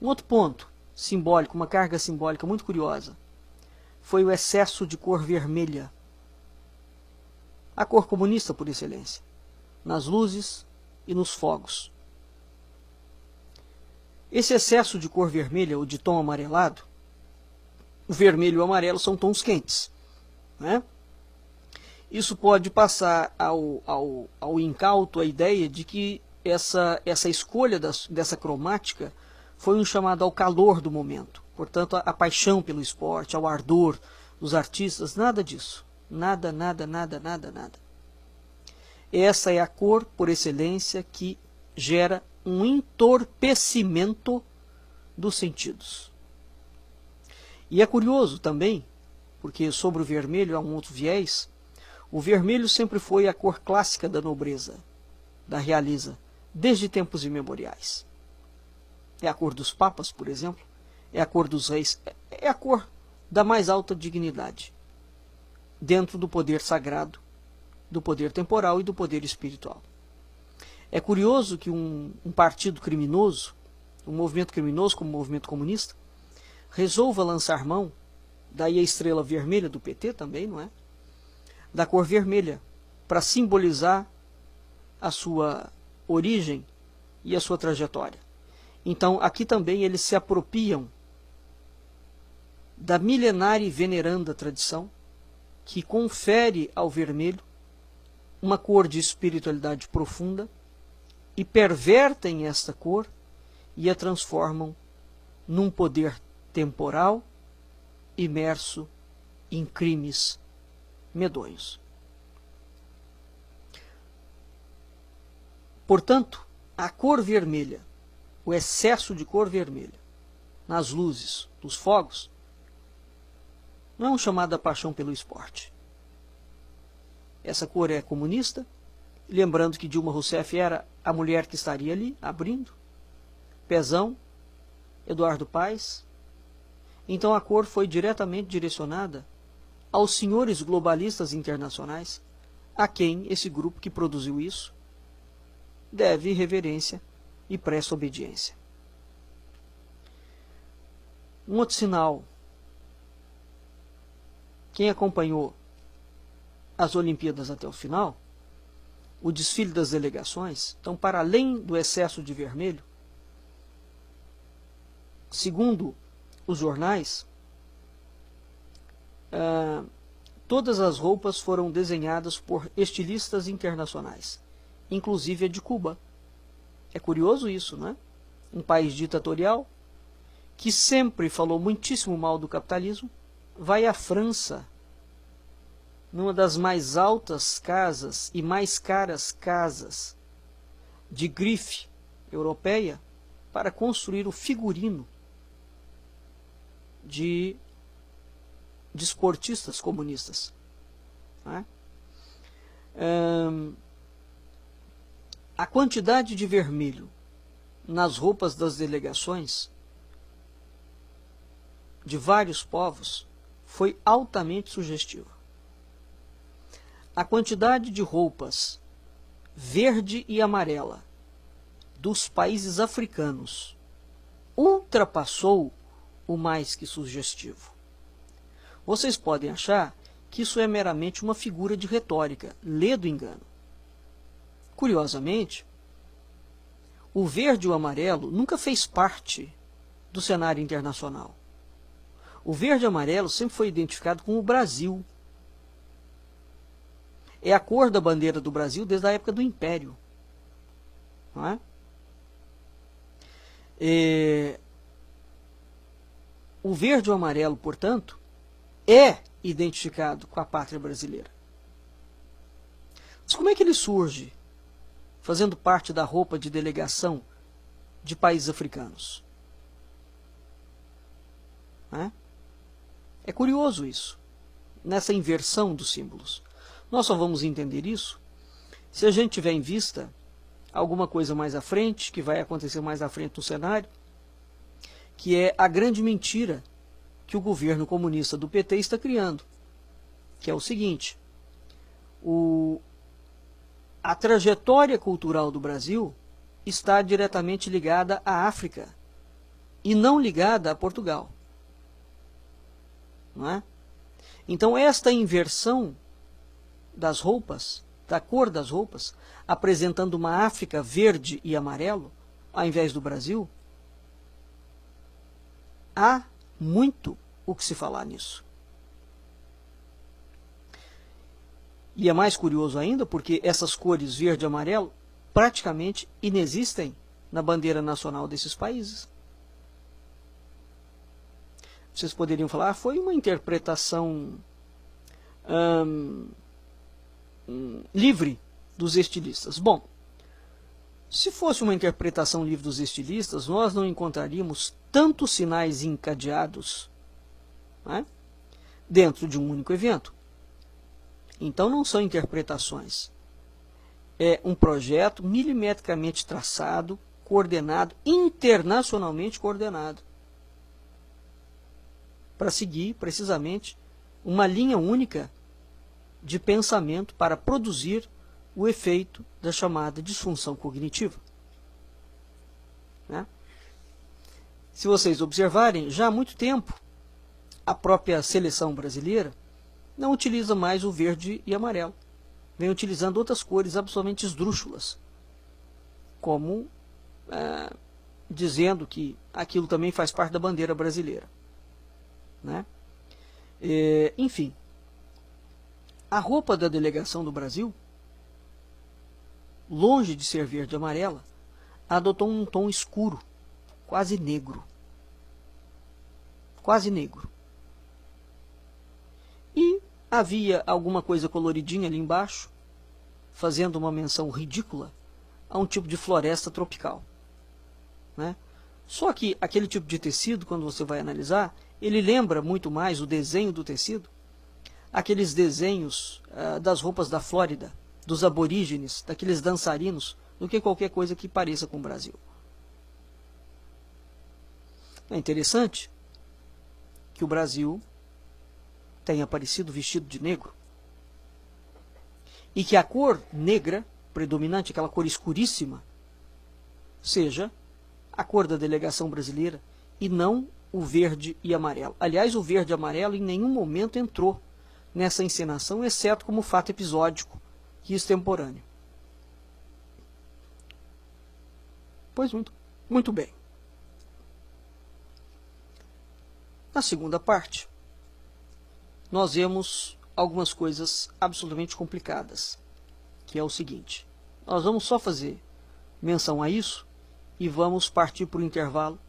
Um outro ponto simbólico, uma carga simbólica muito curiosa, foi o excesso de cor vermelha. A cor comunista por excelência, nas luzes e nos fogos. Esse excesso de cor vermelha ou de tom amarelado, o vermelho e o amarelo são tons quentes, né? Isso pode passar ao incauto a ideia de que essa escolha dessa cromática foi um chamado ao calor do momento, portanto a paixão pelo esporte, ao ardor dos artistas. Nada disso, nada. Essa é a cor por excelência que gera um entorpecimento dos sentidos. E é curioso também, porque sobre o vermelho há um outro viés. O vermelho sempre foi a cor clássica da nobreza, da realeza, desde tempos imemoriais. é a cor dos papas, por exemplo, é a cor dos reis, é a cor da mais alta dignidade, dentro do poder sagrado, do poder temporal e do poder espiritual. É curioso que um partido criminoso, um movimento criminoso como o movimento comunista, resolva lançar mão, daí a estrela vermelha do PT também, não é? Da cor vermelha, para simbolizar a sua origem e a sua trajetória. Então, aqui também eles se apropriam da milenária e veneranda tradição que confere ao vermelho uma cor de espiritualidade profunda e pervertem esta cor e a transformam num poder temporal imerso em crimes medonhos. Portanto, a cor vermelha, o excesso de cor vermelha nas luzes dos fogos, não é um chamado à paixão pelo esporte. Essa cor é comunista, lembrando que Dilma Rousseff era a mulher que estaria ali, abrindo, Pezão, Eduardo Paes. Então a cor foi diretamente direcionada aos senhores globalistas internacionais, a quem esse grupo que produziu isso deve reverência e presta obediência. Um outro sinal. Quem acompanhou as Olimpíadas até o final, o desfile das delegações, então, para além do excesso de vermelho, segundo os jornais, todas as roupas foram desenhadas por estilistas internacionais, inclusive a de Cuba. É curioso isso, não é? Um país ditatorial que sempre falou muitíssimo mal do capitalismo, vai à França, numa das mais altas casas e mais caras casas de grife europeia, para construir o figurino de esportistas comunistas. Não é? A quantidade de vermelho nas roupas das delegações de vários povos foi altamente sugestiva. A quantidade de roupas verde e amarela dos países africanos ultrapassou o mais que sugestivo. Vocês podem achar que isso é meramente uma figura de retórica, lê do engano. Curiosamente, o verde e o amarelo nunca fez parte do cenário internacional. O verde e amarelo sempre foi identificado com o Brasil. É a cor da bandeira do Brasil desde a época do Império. Não é? O verde e o amarelo, portanto, é identificado com a pátria brasileira. Mas como é que ele surge fazendo parte da roupa de delegação de países africanos? Não é? É curioso isso, nessa inversão dos símbolos. Nós só vamos entender isso se a gente tiver em vista alguma coisa mais à frente, que vai acontecer mais à frente no cenário, que é a grande mentira que o governo comunista do PT está criando, que é o seguinte: a trajetória cultural do Brasil está diretamente ligada à África e não ligada a Portugal. Não é? Então esta inversão das roupas, da cor das roupas, apresentando uma África verde e amarelo, ao invés do Brasil, há muito o que se falar nisso. E é mais curioso ainda porque essas cores verde e amarelo praticamente inexistem na bandeira nacional desses países. Vocês poderiam falar, foi uma interpretação livre dos estilistas. Bom, se fosse uma interpretação livre dos estilistas, nós não encontraríamos tantos sinais encadeados, né, dentro de um único evento. Então não são interpretações. É um projeto milimetricamente traçado, coordenado, internacionalmente coordenado, para seguir precisamente uma linha única de pensamento para produzir o efeito da chamada disfunção cognitiva. Né? Se vocês observarem, já há muito tempo, a própria seleção brasileira não utiliza mais o verde e amarelo. Vem utilizando outras cores absolutamente esdrúxulas, como dizendo que aquilo também faz parte da bandeira brasileira. Né? Enfim, a roupa da delegação do Brasil, longe de ser verde e amarela, adotou um tom escuro, quase negro. Quase negro. E havia alguma coisa coloridinha ali embaixo, fazendo uma menção ridícula a um tipo de floresta tropical. Né? Só que aquele tipo de tecido, quando você vai analisar, ele lembra muito mais o desenho do tecido, aqueles desenhos das roupas da Flórida, dos aborígenes, daqueles dançarinos, do que qualquer coisa que pareça com o Brasil. É interessante que o Brasil tenha aparecido vestido de negro e que a cor negra predominante, aquela cor escuríssima, seja a cor da delegação brasileira e não o verde e amarelo. Aliás, o verde e amarelo em nenhum momento entrou nessa encenação, exceto como fato episódico e extemporâneo. Pois muito bem. Na segunda parte, nós vemos algumas coisas absolutamente complicadas, que é o seguinte: nós vamos só fazer menção a isso e vamos partir para o intervalo,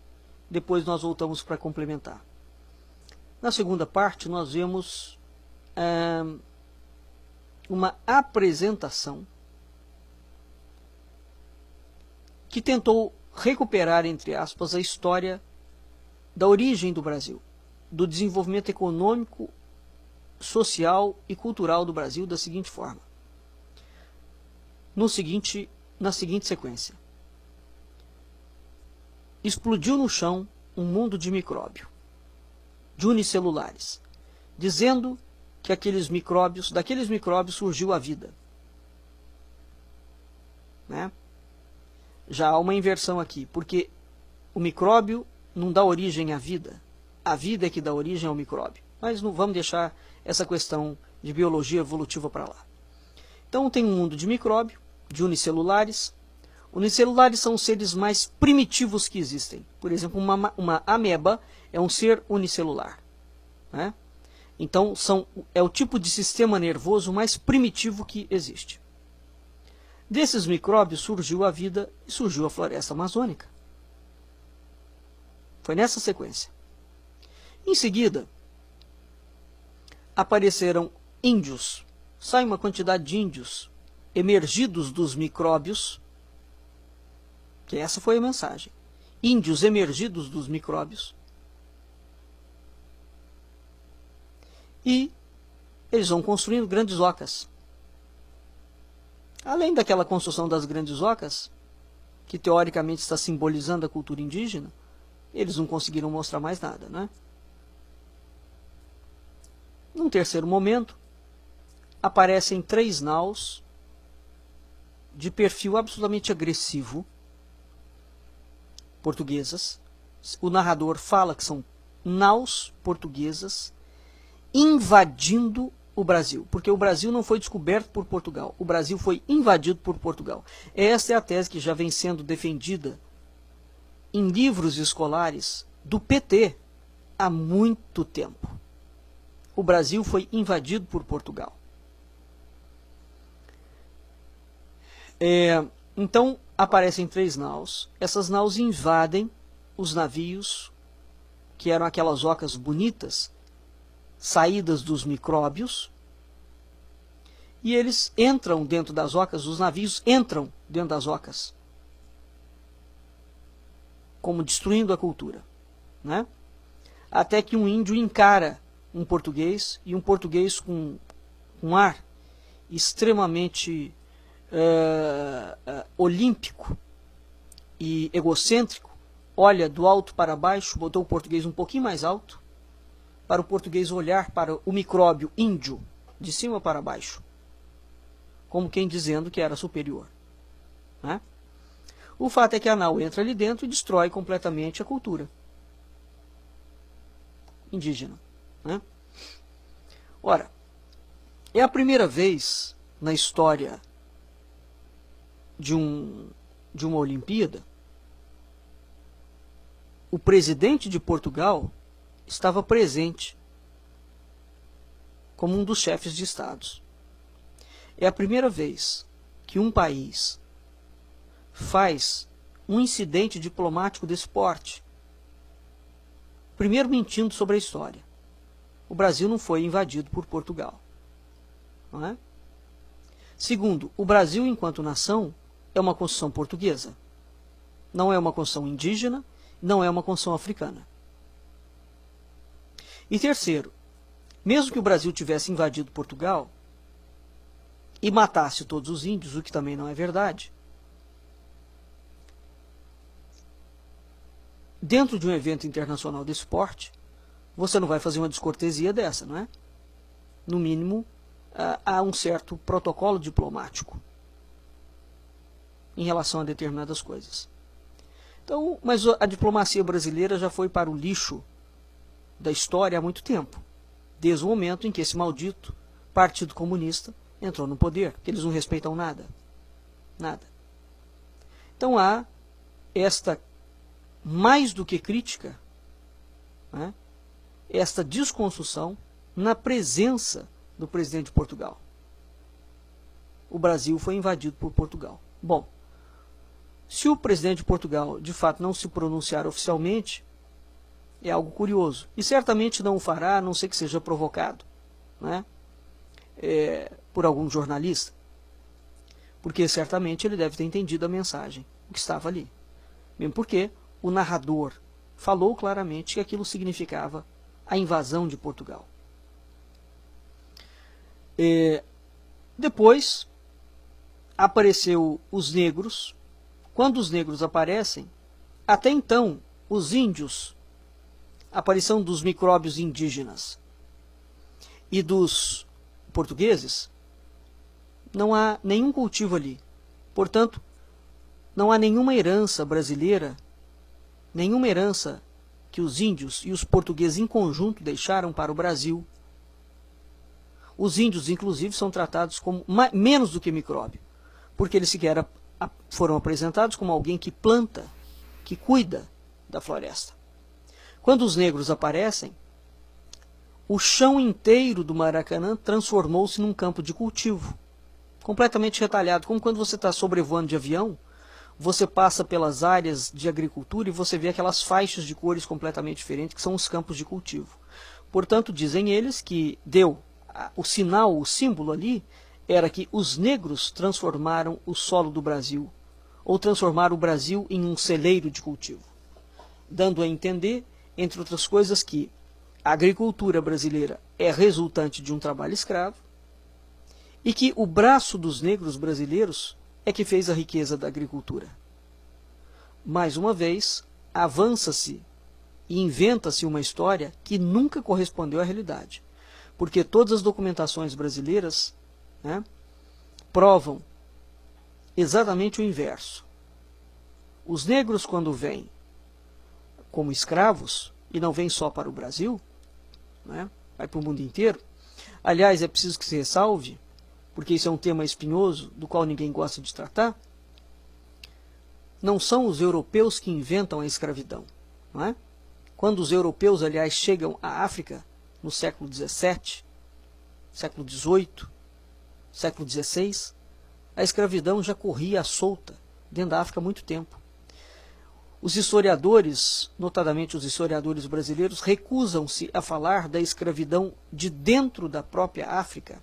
depois nós voltamos para complementar. Na segunda parte, nós vemos uma apresentação que tentou recuperar, entre aspas, a história da origem do Brasil, do desenvolvimento econômico, social e cultural do Brasil da seguinte forma. Na seguinte sequência. Explodiu no chão um mundo de micróbio, de unicelulares, dizendo que daqueles micróbios surgiu a vida. Né? Já há uma inversão aqui, porque o micróbio não dá origem à vida. A vida é que dá origem ao micróbio. Mas não vamos deixar essa questão de biologia evolutiva para lá. Então tem um mundo de micróbio, de unicelulares. Unicelulares são os seres mais primitivos que existem. Por exemplo, uma ameba é um ser unicelular. Né? Então é o tipo de sistema nervoso mais primitivo que existe. Desses micróbios surgiu a vida e surgiu a floresta amazônica. Foi nessa sequência. Em seguida, apareceram índios. Sai uma quantidade de índios emergidos dos micróbios, que essa foi a mensagem. Índios emergidos dos micróbios. E eles vão construindo grandes ocas. Além daquela construção das grandes ocas, que teoricamente está simbolizando a cultura indígena, eles não conseguiram mostrar mais nada, né? Num terceiro momento, aparecem 3 naus de perfil absolutamente agressivo, portuguesas. O narrador fala que são naus portuguesas invadindo o Brasil, porque o Brasil não foi descoberto por Portugal, o Brasil foi invadido por Portugal. Esta é a tese que já vem sendo defendida em livros escolares do PT há muito tempo. O Brasil foi invadido por Portugal. Então, aparecem 3 naus. Essas naus invadem os navios, que eram aquelas ocas bonitas, saídas dos micróbios, e eles entram dentro das ocas, os navios entram dentro das ocas, como destruindo a cultura. Né? Até que um índio encara um português, e um português com um ar extremamente olímpico e egocêntrico, olha do alto para baixo, botou o português um pouquinho mais alto, para o português olhar para o micróbio índio, de cima para baixo, como quem dizendo que era superior, né? O fato é que a nau entra ali dentro e destrói completamente a cultura indígena, né? Ora, é a primeira vez na história de uma Olimpíada, o presidente de Portugal estava presente como um dos chefes de estados. É a primeira vez que um país faz um incidente diplomático desse porte. Primeiro, mentindo sobre a história. O Brasil não foi invadido por Portugal, não é? Segundo, o Brasil, enquanto nação, é uma construção portuguesa. Não é uma construção indígena, não é uma construção africana. E terceiro, mesmo que o Brasil tivesse invadido Portugal e matasse todos os índios, o que também não é verdade, dentro de um evento internacional desse porte, você não vai fazer uma descortesia dessa, não é? No mínimo, há um certo protocolo diplomático em relação a determinadas coisas. Então, mas a diplomacia brasileira já foi para o lixo da história há muito tempo, desde o momento em que esse maldito Partido Comunista entrou no poder, que eles não respeitam nada. Nada. Então há esta, mais do que crítica, né, esta desconstrução na presença do presidente de Portugal. O Brasil foi invadido por Portugal. Bom, se o presidente de Portugal de fato não se pronunciar oficialmente, é algo curioso. E certamente não o fará, a não ser que seja provocado, né, por algum jornalista. Porque certamente ele deve ter entendido a mensagem que estava ali. Mesmo porque o narrador falou claramente que aquilo significava a invasão de Portugal. Depois apareceu os negros. Quando os negros aparecem, até então os índios, a aparição dos micróbios indígenas e dos portugueses, não há nenhum cultivo ali. Portanto, não há nenhuma herança brasileira, nenhuma herança que os índios e os portugueses em conjunto deixaram para o Brasil. Os índios, inclusive, são tratados como menos do que micróbio, porque eles sequer foram apresentados como alguém que planta, que cuida da floresta. Quando os negros aparecem, o chão inteiro do Maracanã transformou-se num campo de cultivo, completamente retalhado, como quando você está sobrevoando de avião, você passa pelas áreas de agricultura e você vê aquelas faixas de cores completamente diferentes, que são os campos de cultivo. Portanto, dizem eles que deu o sinal, o símbolo ali, era que os negros transformaram o solo do Brasil, ou transformaram o Brasil em um celeiro de cultivo, dando a entender, entre outras coisas, que a agricultura brasileira é resultante de um trabalho escravo e que o braço dos negros brasileiros é que fez a riqueza da agricultura. Mais uma vez, avança-se e inventa-se uma história que nunca correspondeu à realidade, porque todas as documentações brasileiras, né, provam exatamente o inverso. Os negros, quando vêm como escravos, e não vêm só para o Brasil, né, vai para o mundo inteiro. Aliás, é preciso que se ressalve, porque isso é um tema espinhoso, do qual ninguém gosta de tratar, não são os europeus que inventam a escravidão. Não é? Quando os europeus, aliás, chegam à África, no século XVII, século XVIII, século XVI, a escravidão já corria à solta dentro da África há muito tempo. Os historiadores, notadamente os historiadores brasileiros, recusam-se a falar da escravidão de dentro da própria África.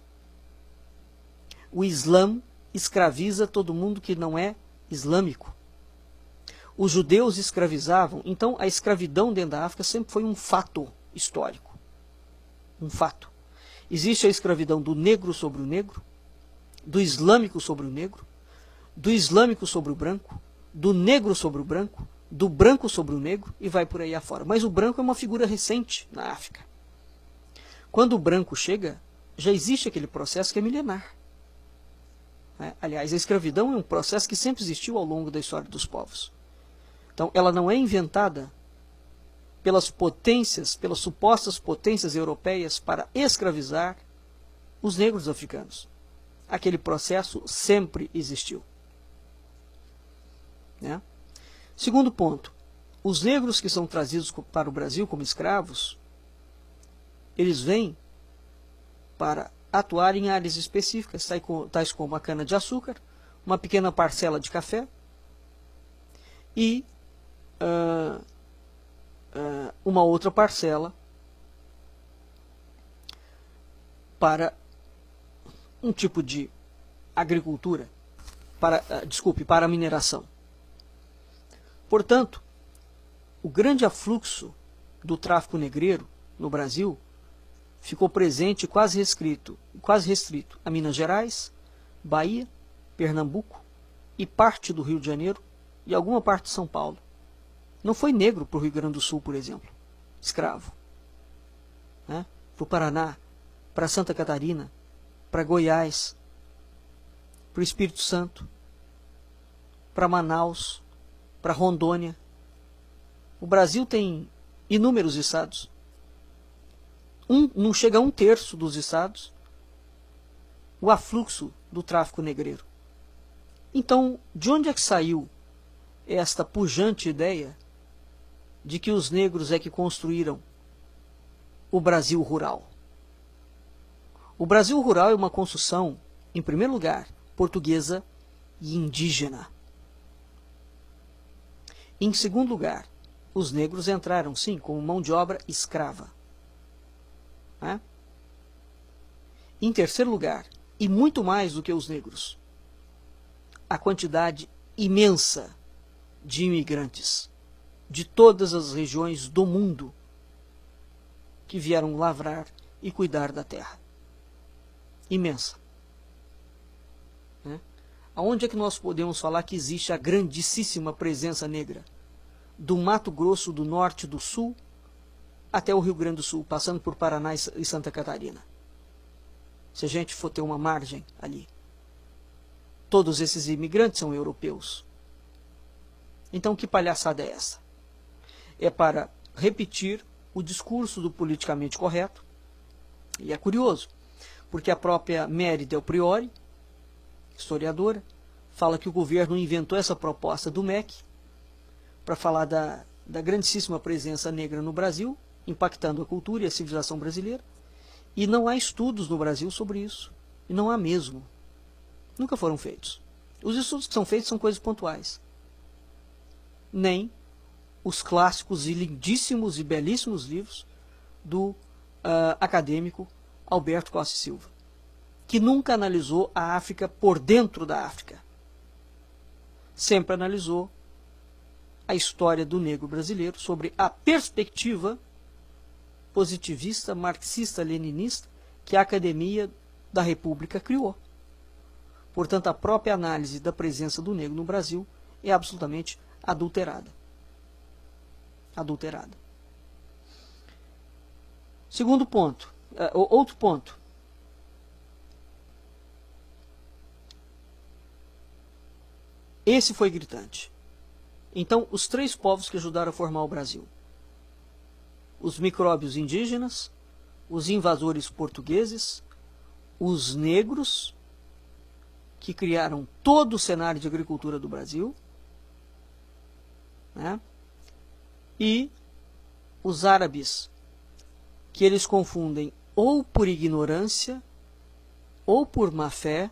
O Islã escraviza todo mundo que não é islâmico. Os judeus escravizavam, então a escravidão dentro da África sempre foi um fato histórico. Um fato. Existe a escravidão do negro sobre o negro, do islâmico sobre o negro, do islâmico sobre o branco, do negro sobre o branco, do branco sobre o negro e vai por aí afora. Mas o branco é uma figura recente na África. Quando o branco chega, já existe aquele processo que é milenar. Aliás, a escravidão é um processo que sempre existiu ao longo da história dos povos. Então, ela não é inventada pelas potências, pelas supostas potências europeias para escravizar os negros africanos. Aquele processo sempre existiu. Segundo ponto, os negros que são trazidos para o Brasil como escravos, eles vêm para atuar em áreas específicas, tais como a cana-de-açúcar, uma pequena parcela de café e uma outra parcela para um tipo de agricultura, para a mineração. Portanto, o grande afluxo do tráfico negreiro no Brasil ficou presente quase restrito a Minas Gerais, Bahia, Pernambuco e parte do Rio de Janeiro e alguma parte de São Paulo. Não foi negro para o Rio Grande do Sul, por exemplo, escravo. Para o Paraná, para Santa Catarina, para Goiás, para o Espírito Santo, para Manaus, para Rondônia. O Brasil tem inúmeros estados. Não chega a 1/3 dos estados o afluxo do tráfico negreiro. Então, de onde é que saiu esta pujante ideia de que os negros é que construíram o Brasil rural? O Brasil rural é uma construção, em primeiro lugar, portuguesa e indígena. Em segundo lugar, os negros entraram, sim, como mão de obra escrava. Em terceiro lugar, e muito mais do que os negros, a quantidade imensa de imigrantes de todas as regiões do mundo que vieram lavrar e cuidar da terra. Imensa. Aonde é que nós podemos falar que existe a grandíssima presença negra? Do Mato Grosso do Norte e do Sul até o Rio Grande do Sul, passando por Paraná e Santa Catarina. Se a gente for ter uma margem ali. Todos esses imigrantes são europeus. Então, que palhaçada é essa? É para repetir o discurso do politicamente correto. E é curioso, porque a própria Mary Del Priore, historiadora, fala que o governo inventou essa proposta do MEC para falar da grandíssima presença negra no Brasil, impactando a cultura e a civilização brasileira, e não há estudos no Brasil sobre isso. E não há mesmo. Nunca foram feitos. Os estudos que são feitos são coisas pontuais. Nem os clássicos e lindíssimos e belíssimos livros do acadêmico Alberto Costa e Silva, que nunca analisou a África por dentro da África. Sempre analisou a história do negro brasileiro sobre a perspectiva positivista, marxista-leninista que a Academia da República criou. Portanto, a própria análise da presença do negro no Brasil é absolutamente adulterada. Adulterada. Segundo ponto, outro ponto. Esse foi gritante. Então, os três povos que ajudaram a formar o Brasil: os micróbios indígenas, os invasores portugueses, os negros, que criaram todo o cenário de agricultura do Brasil, e os árabes, que eles confundem ou por ignorância ou por má fé,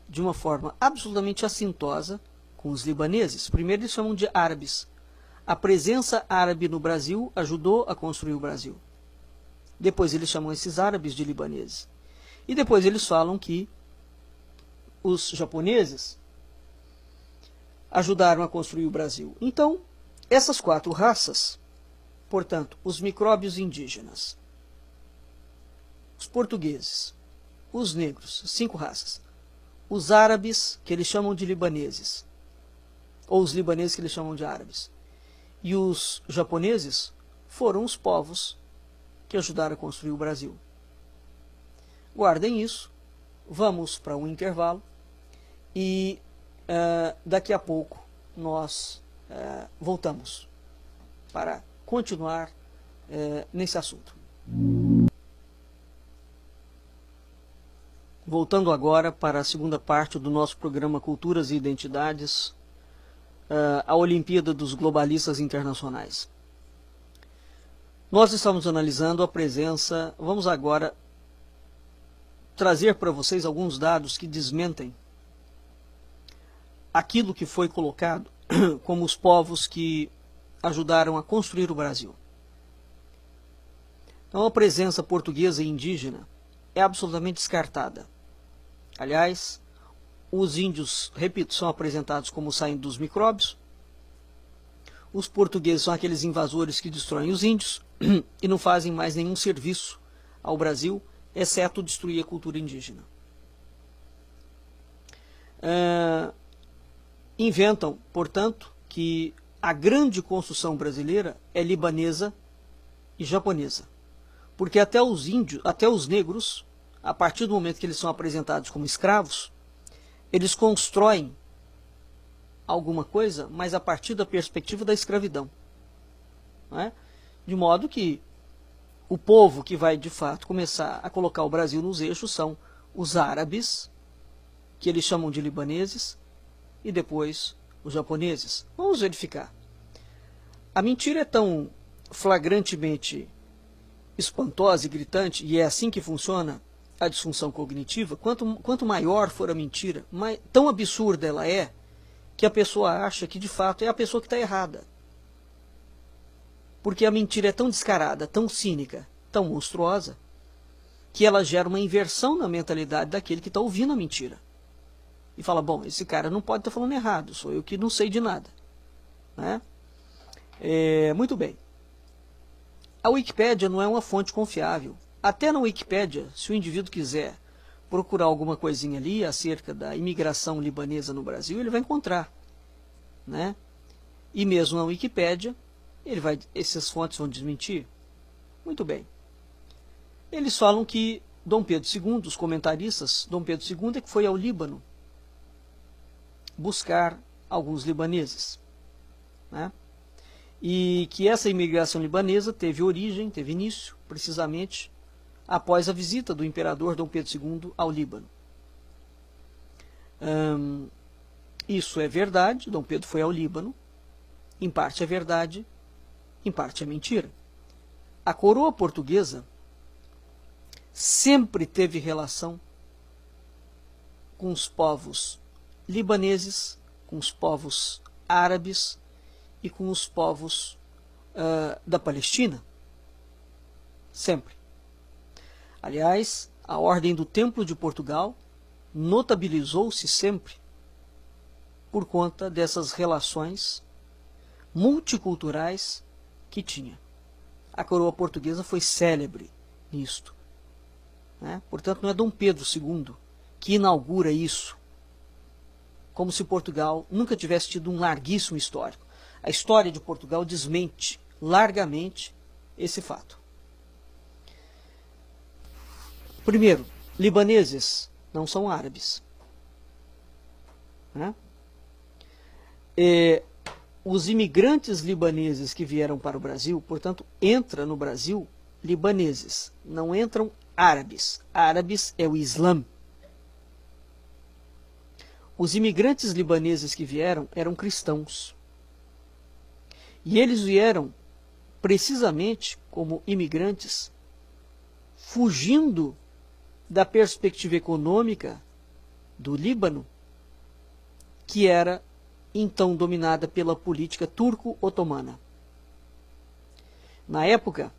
de uma forma absolutamente assintosa, com os libaneses. Primeiro eles chamam de árabes. A presença árabe no Brasil ajudou a construir o Brasil. Depois eles chamam esses árabes de libaneses. E depois eles falam que os japoneses ajudaram a construir o Brasil. Então, essas quatro raças, portanto, os micróbios indígenas, os portugueses, os negros, 5 raças, os árabes, que eles chamam de libaneses, ou os libaneses que eles chamam de árabes, e os japoneses foram os povos que ajudaram a construir o Brasil. Guardem isso, vamos para um intervalo e daqui a pouco nós voltamos para continuar nesse assunto. Voltando agora para a segunda parte do nosso programa Culturas e Identidades, a Olimpíada dos Globalistas Internacionais. Nós estamos analisando a presença, vamos agora trazer para vocês alguns dados que desmentem aquilo que foi colocado como os povos que ajudaram a construir o Brasil. Então a presença portuguesa e indígena é absolutamente descartada. Aliás, os índios, repito, são apresentados como saindo dos micróbios. Os portugueses são aqueles invasores que destroem os índios e não fazem mais nenhum serviço ao Brasil, exceto destruir a cultura indígena. Inventam, portanto, que a grande construção brasileira é libanesa e japonesa. Porque até os índios, até os negros, a partir do momento que eles são apresentados como escravos, eles constroem alguma coisa, mas a partir da perspectiva da escravidão. Não é? De modo que o povo que vai de fato começar a colocar o Brasil nos eixos são os árabes, que eles chamam de libaneses, e depois os japoneses. Vamos verificar. A mentira é tão flagrantemente espantosa e gritante, e é assim que funciona a disfunção cognitiva, quanto maior for a mentira, tão absurda ela é, que a pessoa acha que de fato é a pessoa que está errada. Porque a mentira é tão descarada, tão cínica, tão monstruosa, que ela gera uma inversão na mentalidade daquele que está ouvindo a mentira. E fala, bom, esse cara não pode estar falando errado, sou eu que não sei de nada. Né? Muito bem. A Wikipédia não é uma fonte confiável. Até na Wikipédia, se o indivíduo quiser procurar alguma coisinha ali acerca da imigração libanesa no Brasil, ele vai encontrar. Né? E mesmo na Wikipédia, essas fontes vão desmentir. Muito bem. Eles falam que Dom Pedro II, os comentaristas, Dom Pedro II é que foi ao Líbano buscar alguns libaneses. Né? E que essa imigração libanesa teve origem, teve início, precisamente, após a visita do imperador Dom Pedro II ao Líbano. Isso é verdade, Dom Pedro foi ao Líbano, em parte é verdade, em parte é mentira. A coroa portuguesa sempre teve relação com os povos libaneses, com os povos árabes e com os povos da Palestina. Sempre. Aliás, a Ordem do Templo de Portugal notabilizou-se sempre por conta dessas relações multiculturais que tinha. A coroa portuguesa foi célebre nisto. Né? Portanto, não é Dom Pedro II que inaugura isso, como se Portugal nunca tivesse tido um larguíssimo histórico. A história de Portugal desmente largamente esse fato. Primeiro, libaneses não são árabes. Né? Os imigrantes libaneses que vieram para o Brasil, portanto, entram no Brasil libaneses, não entram árabes. Árabes é o Islã. Os imigrantes libaneses que vieram eram cristãos. E eles vieram precisamente como imigrantes, fugindo da perspectiva econômica do Líbano, que era então dominada pela política turco-otomana. Na época,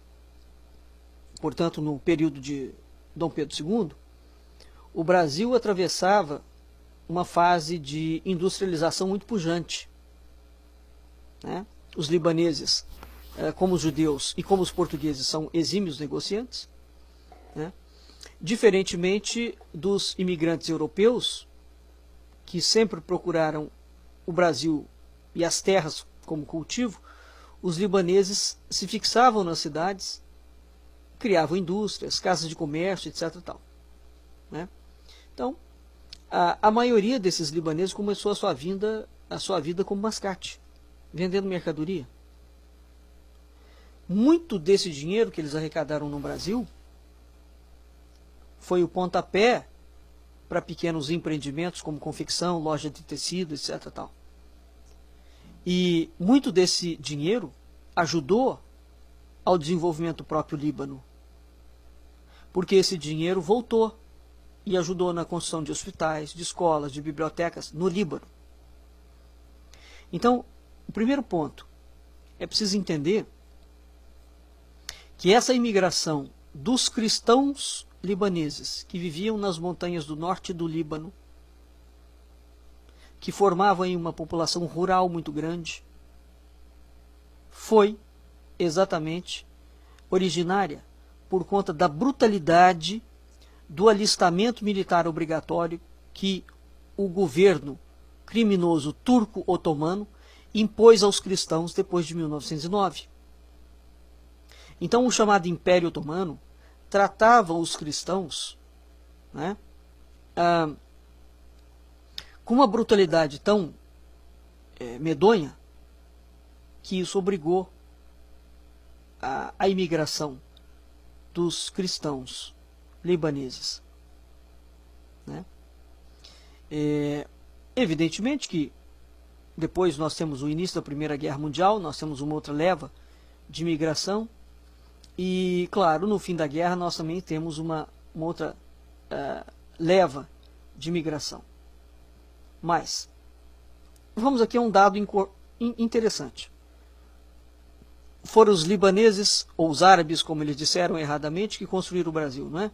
portanto, no período de Dom Pedro II, o Brasil atravessava uma fase de industrialização muito pujante. Né? Os libaneses, como os judeus e como os portugueses, são exímios negociantes, né? Diferentemente dos imigrantes europeus, que sempre procuraram o Brasil e as terras como cultivo, os libaneses se fixavam nas cidades, criavam indústrias, casas de comércio, etc. Tal, né? Então, a maioria desses libaneses começou a sua vida como mascate, vendendo mercadoria. Muito desse dinheiro que eles arrecadaram no Brasil foi o pontapé para pequenos empreendimentos como confecção, loja de tecido, etc. Tal. E muito desse dinheiro ajudou ao desenvolvimento do próprio Líbano, porque esse dinheiro voltou e ajudou na construção de hospitais, de escolas, de bibliotecas no Líbano. Então, o primeiro ponto, é preciso entender que essa imigração dos cristãos libaneses que viviam nas montanhas do norte do Líbano, que formavam aí uma população rural muito grande, foi exatamente originária por conta da brutalidade do alistamento militar obrigatório que o governo criminoso turco-otomano impôs aos cristãos depois de 1909. Então, o chamado Império Otomano tratava os cristãos, né, com uma brutalidade tão medonha que isso obrigou a imigração dos cristãos libaneses, né? Evidentemente que depois nós temos o início da Primeira Guerra Mundial, nós temos uma outra leva de imigração e, claro, no fim da guerra nós também temos uma outra leva de imigração. Mas, vamos aqui a um dado interessante. Foram os libaneses, ou os árabes, como eles disseram erradamente, que construíram o Brasil, não é?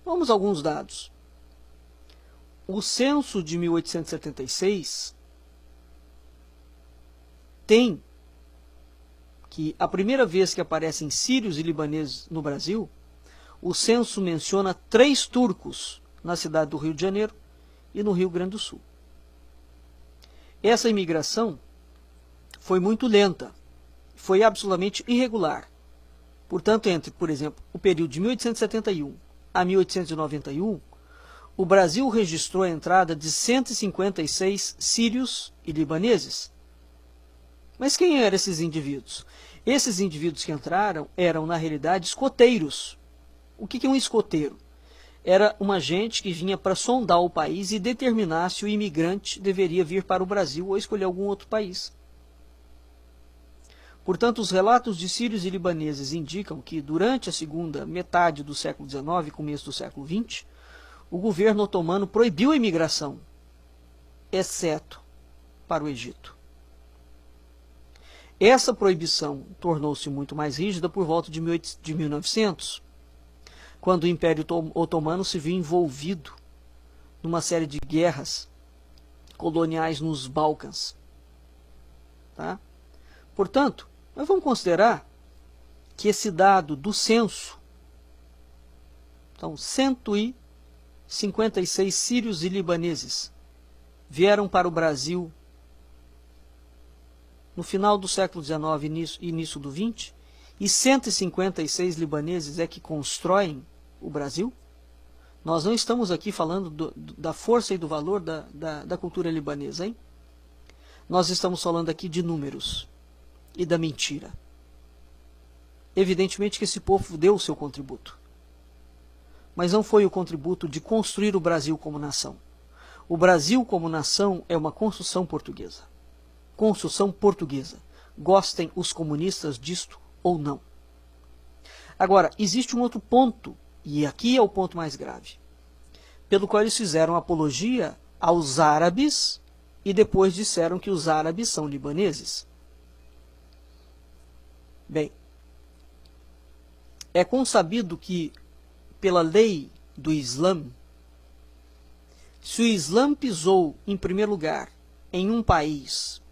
Vamos a alguns dados. O censo de 1876 tem que a primeira vez que aparecem sírios e libaneses no Brasil, o censo menciona 3 turcos na cidade do Rio de Janeiro e no Rio Grande do Sul. Essa imigração foi muito lenta, foi absolutamente irregular. Portanto, entre, por exemplo, o período de 1871 a 1891, o Brasil registrou a entrada de 156 sírios e libaneses. Mas quem eram esses indivíduos? Esses indivíduos que entraram eram, na realidade, escoteiros. O que é um escoteiro? Era uma gente que vinha para sondar o país e determinar se o imigrante deveria vir para o Brasil ou escolher algum outro país. Portanto, os relatos de sírios e libaneses indicam que, durante a segunda metade do século XIX e começo do século XX, o governo otomano proibiu a imigração, exceto para o Egito. Essa proibição tornou-se muito mais rígida por volta de 1900, quando o Império Otomano se viu envolvido numa série de guerras coloniais nos Balcãs. Tá? Portanto, nós vamos considerar que esse dado do censo, então 156 sírios e libaneses vieram para o Brasil no final do século XIX e início do XX, e 156 libaneses é que constroem o Brasil. Nós não estamos aqui falando da força e do valor da cultura libanesa, hein? Nós estamos falando aqui de números e da mentira. Evidentemente que esse povo deu o seu contributo, mas não foi o contributo de construir o Brasil como nação. O Brasil como nação é uma construção portuguesa. Construção portuguesa. Gostem os comunistas disto ou não. Agora, existe um outro ponto, e aqui é o ponto mais grave, pelo qual eles fizeram apologia aos árabes e depois disseram que os árabes são libaneses. Bem, é consabido que, pela lei do Islã, se o Islã pisou, em primeiro lugar, em um país,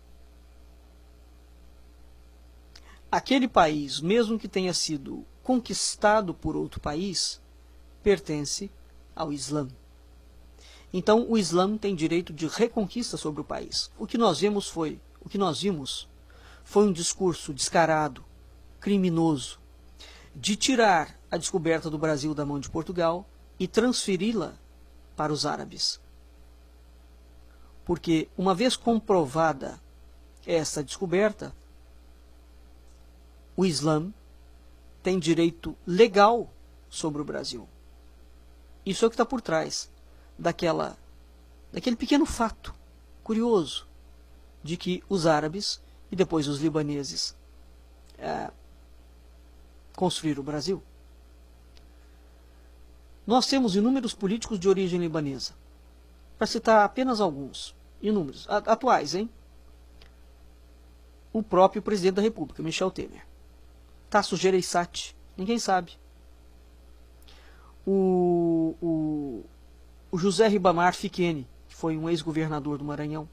aquele país, mesmo que tenha sido conquistado por outro país, pertence ao Islã. Então, o Islã tem direito de reconquista sobre o país. O que nós vemos foi o que nós vimos foi um discurso descarado, criminoso, de tirar a descoberta do Brasil da mão de Portugal e transferi-la para os árabes. Porque, uma vez comprovada essa descoberta, o Islã tem direito legal sobre o Brasil. Isso é o que está por trás daquele pequeno fato curioso de que os árabes e depois os libaneses construíram o Brasil. Nós temos inúmeros políticos de origem libanesa. Para citar apenas alguns, inúmeros, atuais, hein? O próprio presidente da República, Michel Temer. Tasso Gereissati, ninguém sabe. O José Ribamar Fiquene, que foi um ex-governador do Maranhão.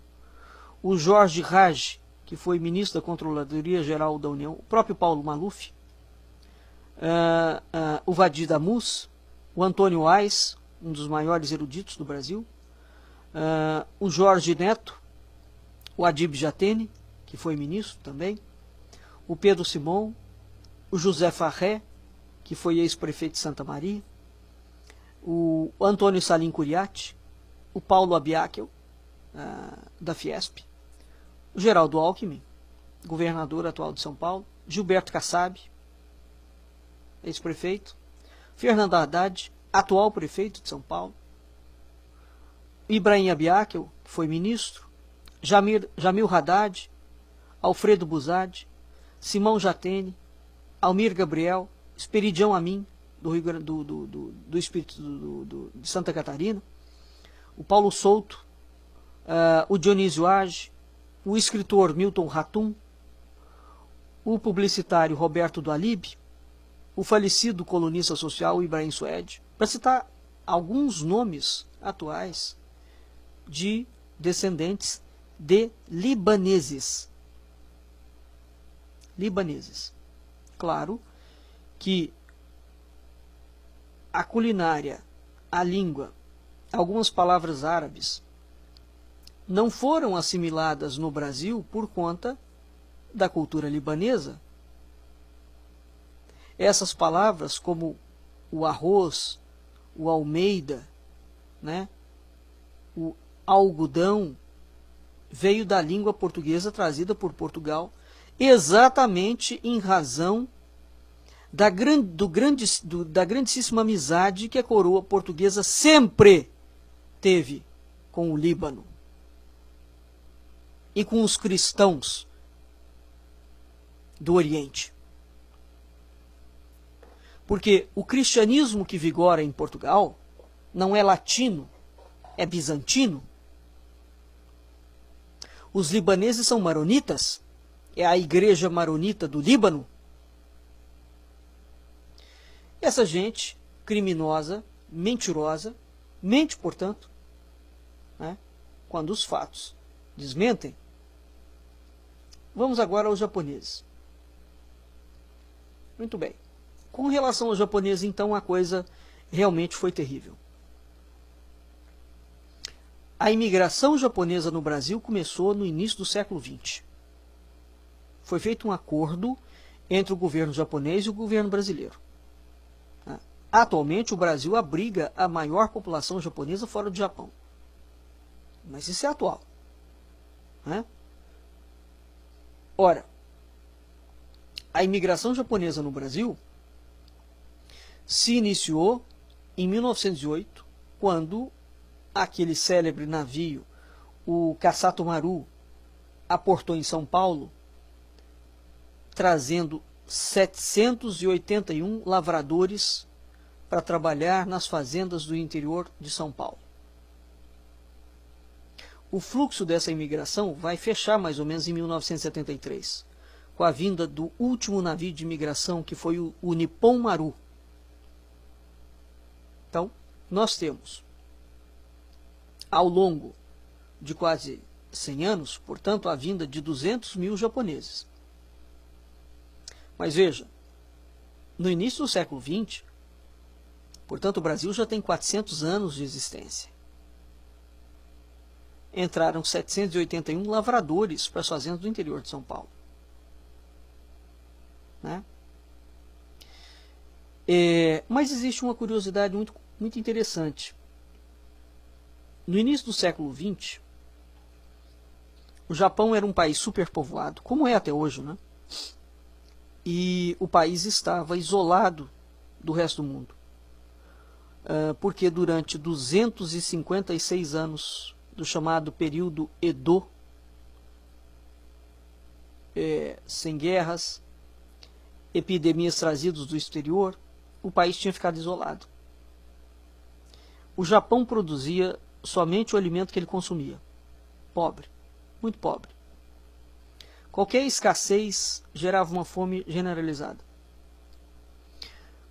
O Jorge Raj, que foi ministro da Controladoria Geral da União. O próprio Paulo Maluf. O Vadi Damus. O Antônio Ais, um dos maiores eruditos do Brasil. O Jorge Neto. O Adib Jatene, que foi ministro também. O Pedro Simon. O José Farré, que foi ex-prefeito de Santa Maria. O Antônio Salim Curiati. O Paulo Abiakel, da Fiesp. O Geraldo Alckmin, governador atual de São Paulo. Gilberto Kassab, ex-prefeito. Fernando Haddad, atual prefeito de São Paulo. Ibrahim Abiakel, que foi ministro. Jamil Haddad. Alfredo Buzad. Simão Jatene. Almir Gabriel. Esperidião Amin, do Espírito de Santa Catarina. O Paulo Souto. O Dionísio Age. O escritor Milton Ratum. O publicitário Roberto Dualib. O falecido colunista social Ibrahim Suede, para citar alguns nomes atuais de descendentes de libaneses. Libaneses. Claro que a culinária, a língua, algumas palavras árabes não foram assimiladas no Brasil por conta da cultura libanesa. Essas palavras, como o arroz, o almeida, né, o algodão, veio da língua portuguesa trazida por Portugal, exatamente em razão da grandíssima amizade que a coroa portuguesa sempre teve com o Líbano e com os cristãos do Oriente. Porque o cristianismo que vigora em Portugal não é latino, é bizantino. Os libaneses são maronitas, é a igreja maronita do Líbano. Essa gente criminosa, mentirosa, mente, portanto, né, quando os fatos desmentem. Vamos agora aos japoneses. Muito bem. Com relação aos japoneses, então, a coisa realmente foi terrível. A imigração japonesa no Brasil começou no início do século XX. Foi feito um acordo entre o governo japonês e o governo brasileiro. Atualmente, o Brasil abriga a maior população japonesa fora do Japão. Mas isso é atual. Né? Ora, a imigração japonesa no Brasil se iniciou em 1908, quando aquele célebre navio, o Kasato Maru, aportou em São Paulo, trazendo 781 lavradores para trabalhar nas fazendas do interior de São Paulo. O fluxo dessa imigração vai fechar mais ou menos em 1973, com a vinda do último navio de imigração, que foi o Nippon Maru. Então, nós temos, ao longo de quase 100 anos, portanto, a vinda de 200 mil japoneses. Mas veja, no início do século XX, portanto, o Brasil já tem 400 anos de existência. entraram 781 lavradores para as fazendas do interior de São Paulo. Né? Mas existe uma curiosidade muito interessante. No início do século XX, o Japão era um país superpovoado, como é até hoje, né? E o país estava isolado do resto do mundo, porque durante 256 anos do chamado período Edo, sem guerras, epidemias trazidas do exterior, o país tinha ficado isolado. O Japão produzia somente o alimento que ele consumia. Pobre, muito pobre. Qualquer escassez gerava uma fome generalizada.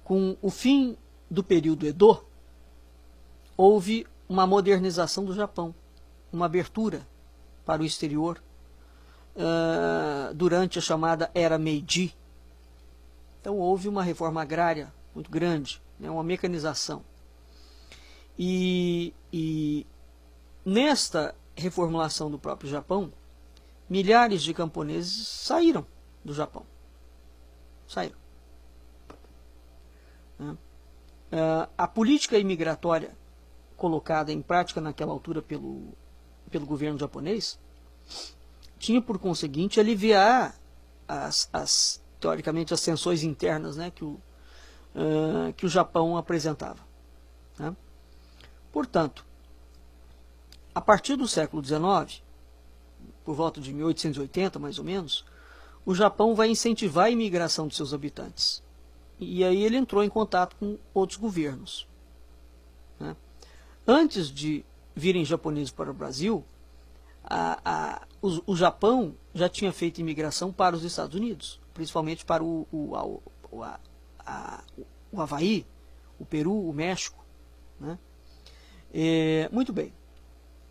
Com o fim do período Edo, houve uma modernização do Japão, uma abertura para o exterior durante a chamada Era Meiji. Então houve uma reforma agrária muito grande, né, uma mecanização. E nesta reformulação do próprio Japão, milhares de camponeses saíram do Japão. Saíram. A política imigratória colocada em prática naquela altura pelo governo japonês tinha por conseguinte aliviar teoricamente as tensões internas, né, que o Japão apresentava. Né? Portanto, a partir do século XIX, por volta de 1880 mais ou menos, o Japão vai incentivar a imigração de seus habitantes. E aí ele entrou em contato com outros governos. Né? Antes de virem japoneses para o Brasil, o Japão já tinha feito imigração para os Estados Unidos, principalmente para o Havaí, o Peru, o México. Né? Muito bem.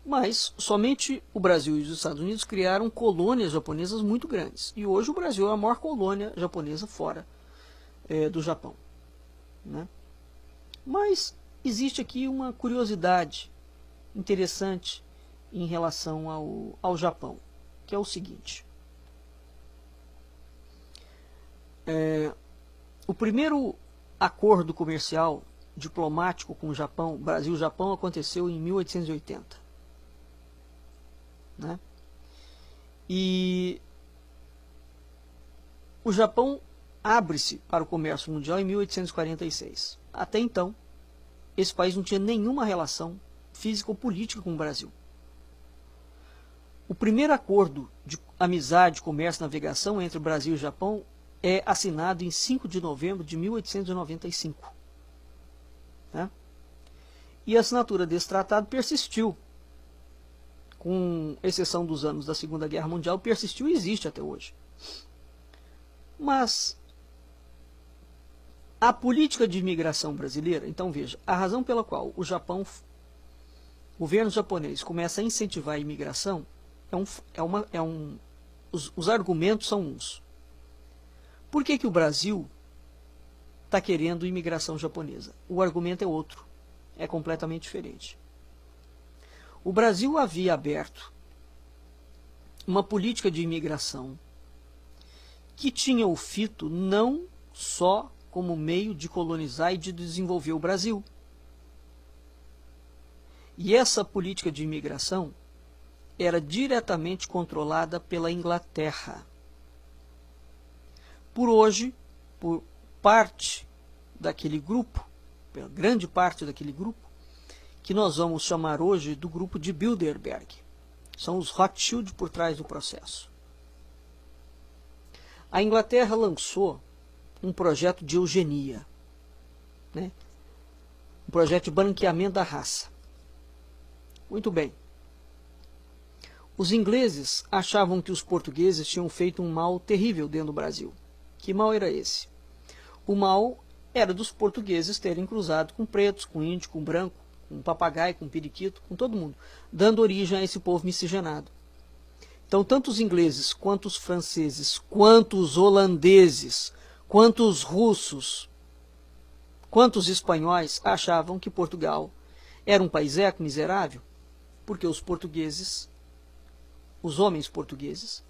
Mas somente o Brasil e os Estados Unidos criaram colônias japonesas muito grandes. E hoje o Brasil é a maior colônia japonesa fora do Japão. Né? Mas existe aqui uma curiosidade interessante em relação ao Japão, que é o seguinte. O primeiro acordo comercial diplomático com o Japão, Brasil-Japão, aconteceu em 1880. Né? E o Japão abre-se para o comércio mundial em 1846. Até então, esse país não tinha nenhuma relação física ou política com o Brasil. O primeiro acordo de amizade, comércio e navegação entre o Brasil e o Japão é assinado em 5 de novembro de 1895. Né? E a assinatura desse tratado persistiu, com exceção dos anos da Segunda Guerra Mundial, persistiu e existe até hoje. Mas a política de imigração brasileira, então veja, a razão pela qual o governo japonês começa a incentivar a imigração, os argumentos são uns. Por que o Brasil está querendo imigração japonesa? O argumento é outro, é completamente diferente. O Brasil havia aberto uma política de imigração que tinha o fito não só como meio de colonizar e de desenvolver o Brasil. E essa política de imigração era diretamente controlada pela Inglaterra. Por parte daquele grupo, pela grande parte daquele grupo, que nós vamos chamar hoje do grupo de Bilderberg. São os Rothschild por trás do processo. A Inglaterra lançou um projeto de eugenia, né? Um projeto de branqueamento da raça. Muito bem. Os ingleses achavam que os portugueses tinham feito um mal terrível dentro do Brasil. Que mal era esse? O mal era dos portugueses terem cruzado com pretos, com índio, com branco, com papagaio, com periquito, com todo mundo, dando origem a esse povo miscigenado. Então, tanto os ingleses, quanto os franceses, quanto os holandeses, quanto os russos, quanto os espanhóis achavam que Portugal era um país miserável, porque os portugueses, os homens portugueses,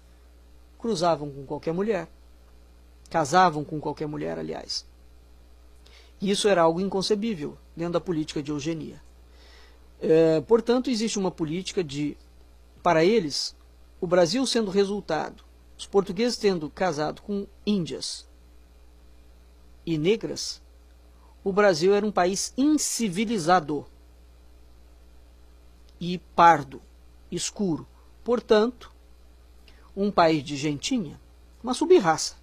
cruzavam com qualquer mulher, casavam com qualquer mulher, aliás. E isso era algo inconcebível dentro da política de eugenia. Portanto, existe uma política de, para eles, o Brasil sendo resultado, os portugueses tendo casado com índias e negras, o Brasil era um país incivilizado e pardo, escuro. Portanto, um país de gentinha, uma sub-raça.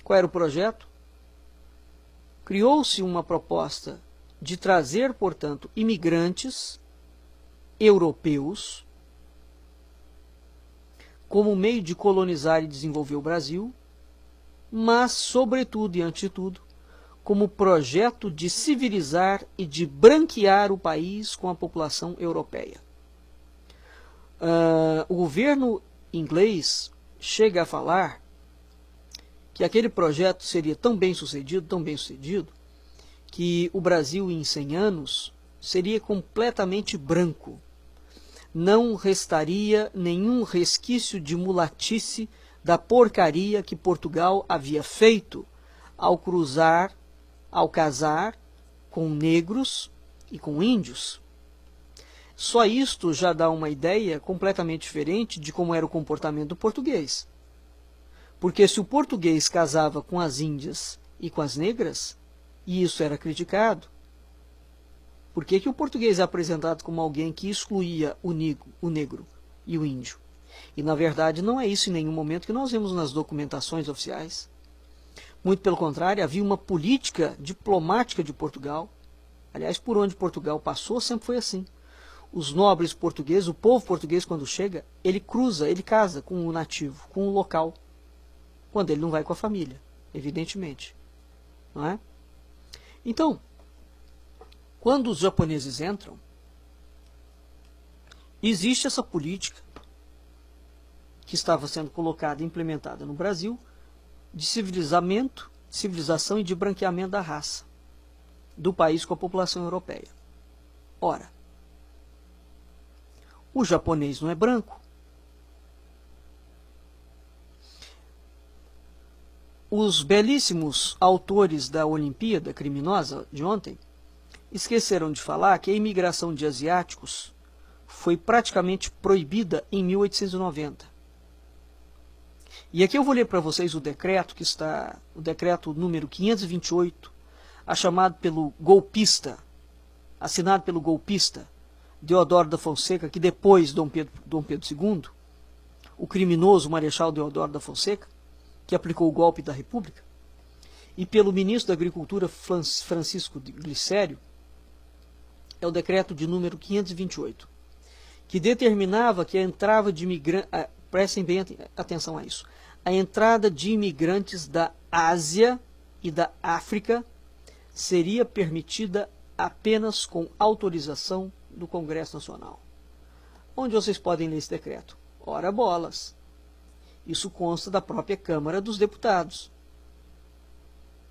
Qual era o projeto? Criou-se uma proposta de trazer, portanto, imigrantes europeus como meio de colonizar e desenvolver o Brasil, mas, sobretudo e antes de tudo, como projeto de civilizar e de branquear o país com a população europeia. O governo inglês chega a falar que aquele projeto seria tão bem sucedido, que o Brasil em 100 anos seria completamente branco. Não restaria nenhum resquício de mulatice da porcaria que Portugal havia feito ao casar com negros e com índios. Só isto já dá uma ideia completamente diferente de como era o comportamento do português. Porque se o português casava com as índias e com as negras, e isso era criticado, por que o português é apresentado como alguém que excluía o negro e o índio? E, na verdade, não é isso em nenhum momento que nós vemos nas documentações oficiais. Muito pelo contrário, havia uma política diplomática de Portugal. Aliás, por onde Portugal passou, sempre foi assim. Os nobres portugueses, o povo português, quando chega, ele casa com o nativo, com o local, quando ele não vai com a família, evidentemente. Não é? Então, quando os japoneses entram, existe essa política que estava sendo colocada e implementada no Brasil de civilização e de branqueamento da raça do país com a população europeia. Ora, o japonês não é branco. Os belíssimos autores da Olimpíada Criminosa de ontem esqueceram de falar que a imigração de asiáticos foi praticamente proibida em 1890. E aqui eu vou ler para vocês o decreto que está, o decreto número 528, assinado pelo golpista Deodoro da Fonseca, que depois Dom Pedro II, o criminoso Marechal Deodoro da Fonseca, que aplicou o golpe da República, e pelo ministro da Agricultura Francisco Glicério, é o decreto de número 528, que determinava que a entrada de imigrantes, prestem bem atenção a isso, a entrada de imigrantes da Ásia e da África seria permitida apenas com autorização do Congresso Nacional. Onde vocês podem ler esse decreto? Ora bolas! Isso consta da própria Câmara dos Deputados.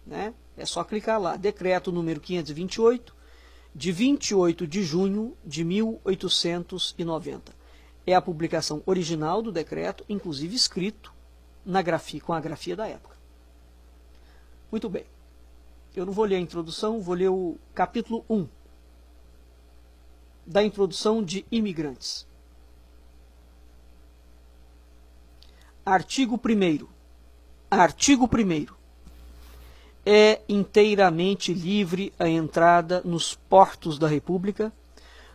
Né? É só clicar lá, decreto número 528, de 28 de junho de 1890. É a publicação original do decreto, inclusive escrito com a grafia da época. Muito bem. Eu não vou ler a introdução, vou ler o capítulo 1 da introdução de imigrantes. Artigo 1º. Artigo 1º. É inteiramente livre a entrada nos portos da República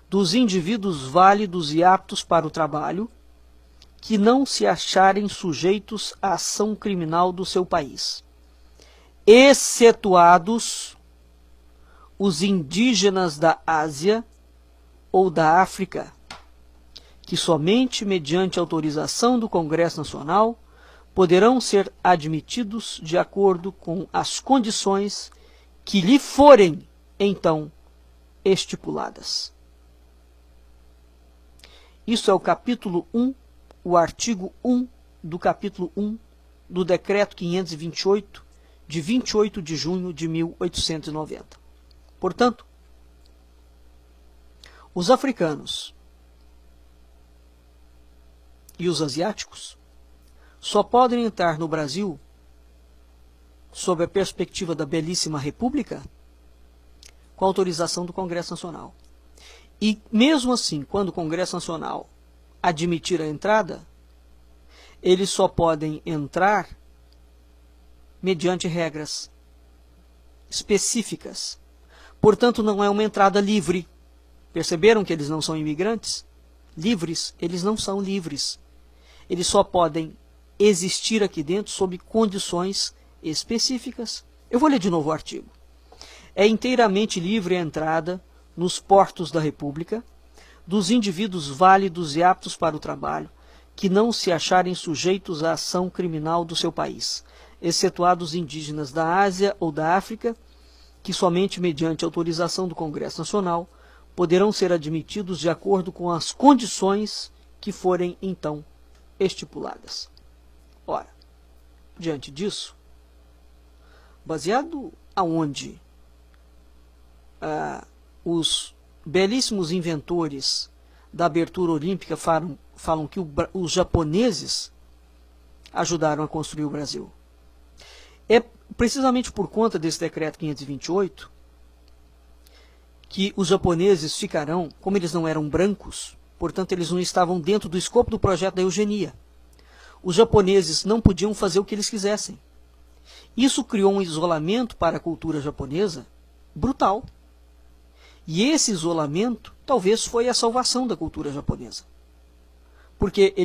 dos indivíduos válidos e aptos para o trabalho, que não se acharem sujeitos à ação criminal do seu país, excetuados os indígenas da Ásia ou da África, que somente mediante autorização do Congresso Nacional poderão ser admitidos de acordo com as condições que lhe forem, então, estipuladas. Isso é o capítulo 1, o artigo 1 do capítulo 1 do Decreto 528, de 28 de junho de 1890. Portanto, Os africanos e os asiáticos só podem entrar no Brasil sob a perspectiva da belíssima República com a autorização do Congresso Nacional. E mesmo assim, quando o Congresso Nacional admitir a entrada, eles só podem entrar mediante regras específicas. Portanto, não é uma entrada livre. Perceberam que eles não são imigrantes? Livres, eles não são livres. Eles só podem existir aqui dentro sob condições específicas. Eu vou ler de novo o artigo. É inteiramente livre a entrada nos portos da República dos indivíduos válidos e aptos para o trabalho, que não se acharem sujeitos à ação criminal do seu país, excetuados indígenas da Ásia ou da África, que somente mediante autorização do Congresso Nacional poderão ser admitidos de acordo com as condições que forem então estipuladas. Ora, diante disso, baseado aonde os belíssimos inventores da abertura olímpica falam que os japoneses ajudaram a construir o Brasil. É precisamente por conta desse decreto 528 que os japoneses ficarão, como eles não eram brancos, portanto eles não estavam dentro do escopo do projeto da eugenia. Os japoneses não podiam fazer o que eles quisessem. Isso criou um isolamento para a cultura japonesa brutal. E esse isolamento talvez foi a salvação da cultura japonesa. Porque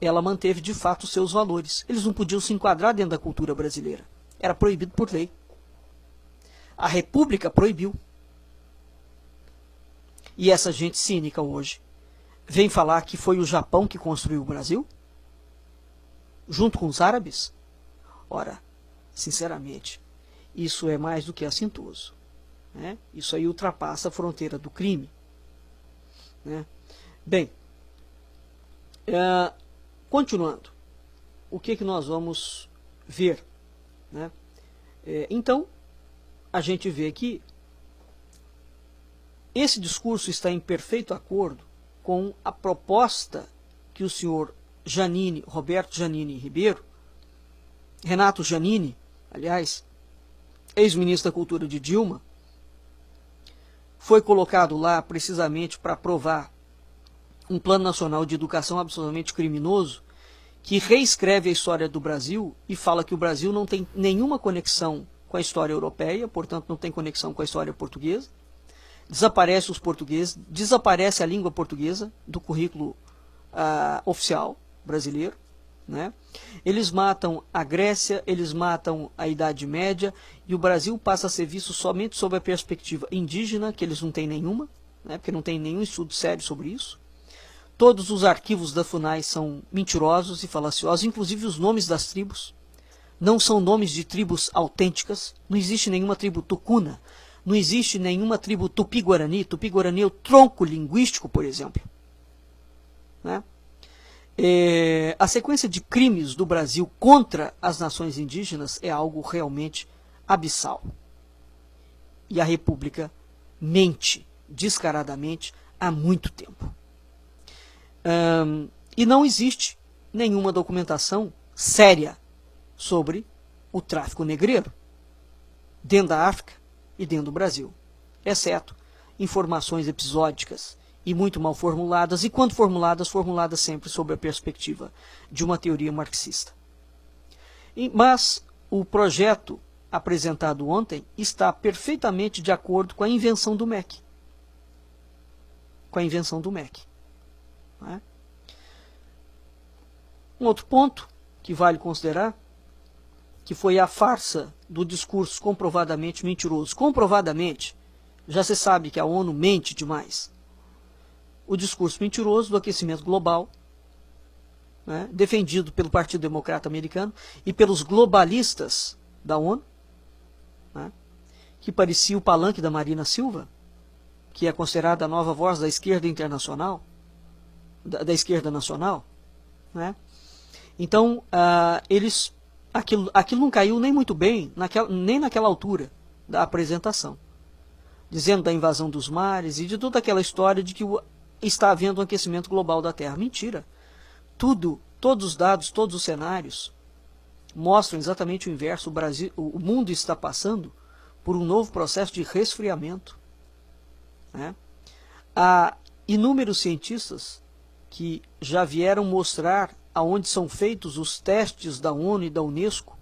ela manteve de fato os seus valores. Eles não podiam se enquadrar dentro da cultura brasileira. Era proibido por lei. A República proibiu. E essa gente cínica hoje vem falar que foi o Japão que construiu o Brasil? Junto com os árabes? Ora, sinceramente, isso é mais do que assintoso. Né? Isso aí ultrapassa a fronteira do crime. Né? Bem, continuando, o que nós vamos ver? Né? Então, a gente vê que esse discurso está em perfeito acordo com a proposta que o senhor Roberto Giannini Ribeiro, Renato Giannini, aliás, ex-ministro da Cultura de Dilma, foi colocado lá precisamente para aprovar um plano nacional de educação absolutamente criminoso, que reescreve a história do Brasil e fala que o Brasil não tem nenhuma conexão com a história europeia, portanto não tem conexão com a história portuguesa, desaparece os portugueses, desaparece a língua portuguesa do currículo oficial brasileiro, né? Eles matam a Grécia, eles matam a Idade Média, e o Brasil passa a ser visto somente sob a perspectiva indígena, que eles não têm nenhuma, né? Porque não tem nenhum estudo sério sobre isso. Todos os arquivos da FUNAI são mentirosos e falaciosos, inclusive os nomes das tribos. Não são nomes de tribos autênticas, não existe nenhuma tribo tucuna, não existe nenhuma tribo tupi-guarani. Tupi-guarani é o tronco linguístico, por exemplo. Né? A sequência de crimes do Brasil contra as nações indígenas é algo realmente abissal. E a República mente descaradamente há muito tempo. E não existe nenhuma documentação séria sobre o tráfico negreiro dentro da África e dentro do Brasil, exceto informações episódicas e muito mal formuladas, e quando formuladas sempre sob a perspectiva de uma teoria marxista. Mas o projeto apresentado ontem está perfeitamente de acordo com a invenção do MEC. Né? Um outro ponto que vale considerar, que foi a farsa do discurso comprovadamente mentiroso. Comprovadamente, já se sabe que a ONU mente demais. O discurso mentiroso do aquecimento global, né, defendido pelo Partido Democrata Americano e pelos globalistas da ONU, né, que parecia o palanque da Marina Silva, que é considerada a nova voz da esquerda internacional, da esquerda nacional. Né? Então, aquilo não caiu nem muito bem, nem naquela altura da apresentação. dizendo da invasão dos mares e de toda aquela história de que está havendo um aquecimento global da Terra. Mentira. Todos os dados, todos os cenários mostram exatamente o inverso. O mundo está passando por um novo processo de resfriamento, né? Há inúmeros cientistas que já vieram mostrar aonde são feitos os testes da ONU e da Unesco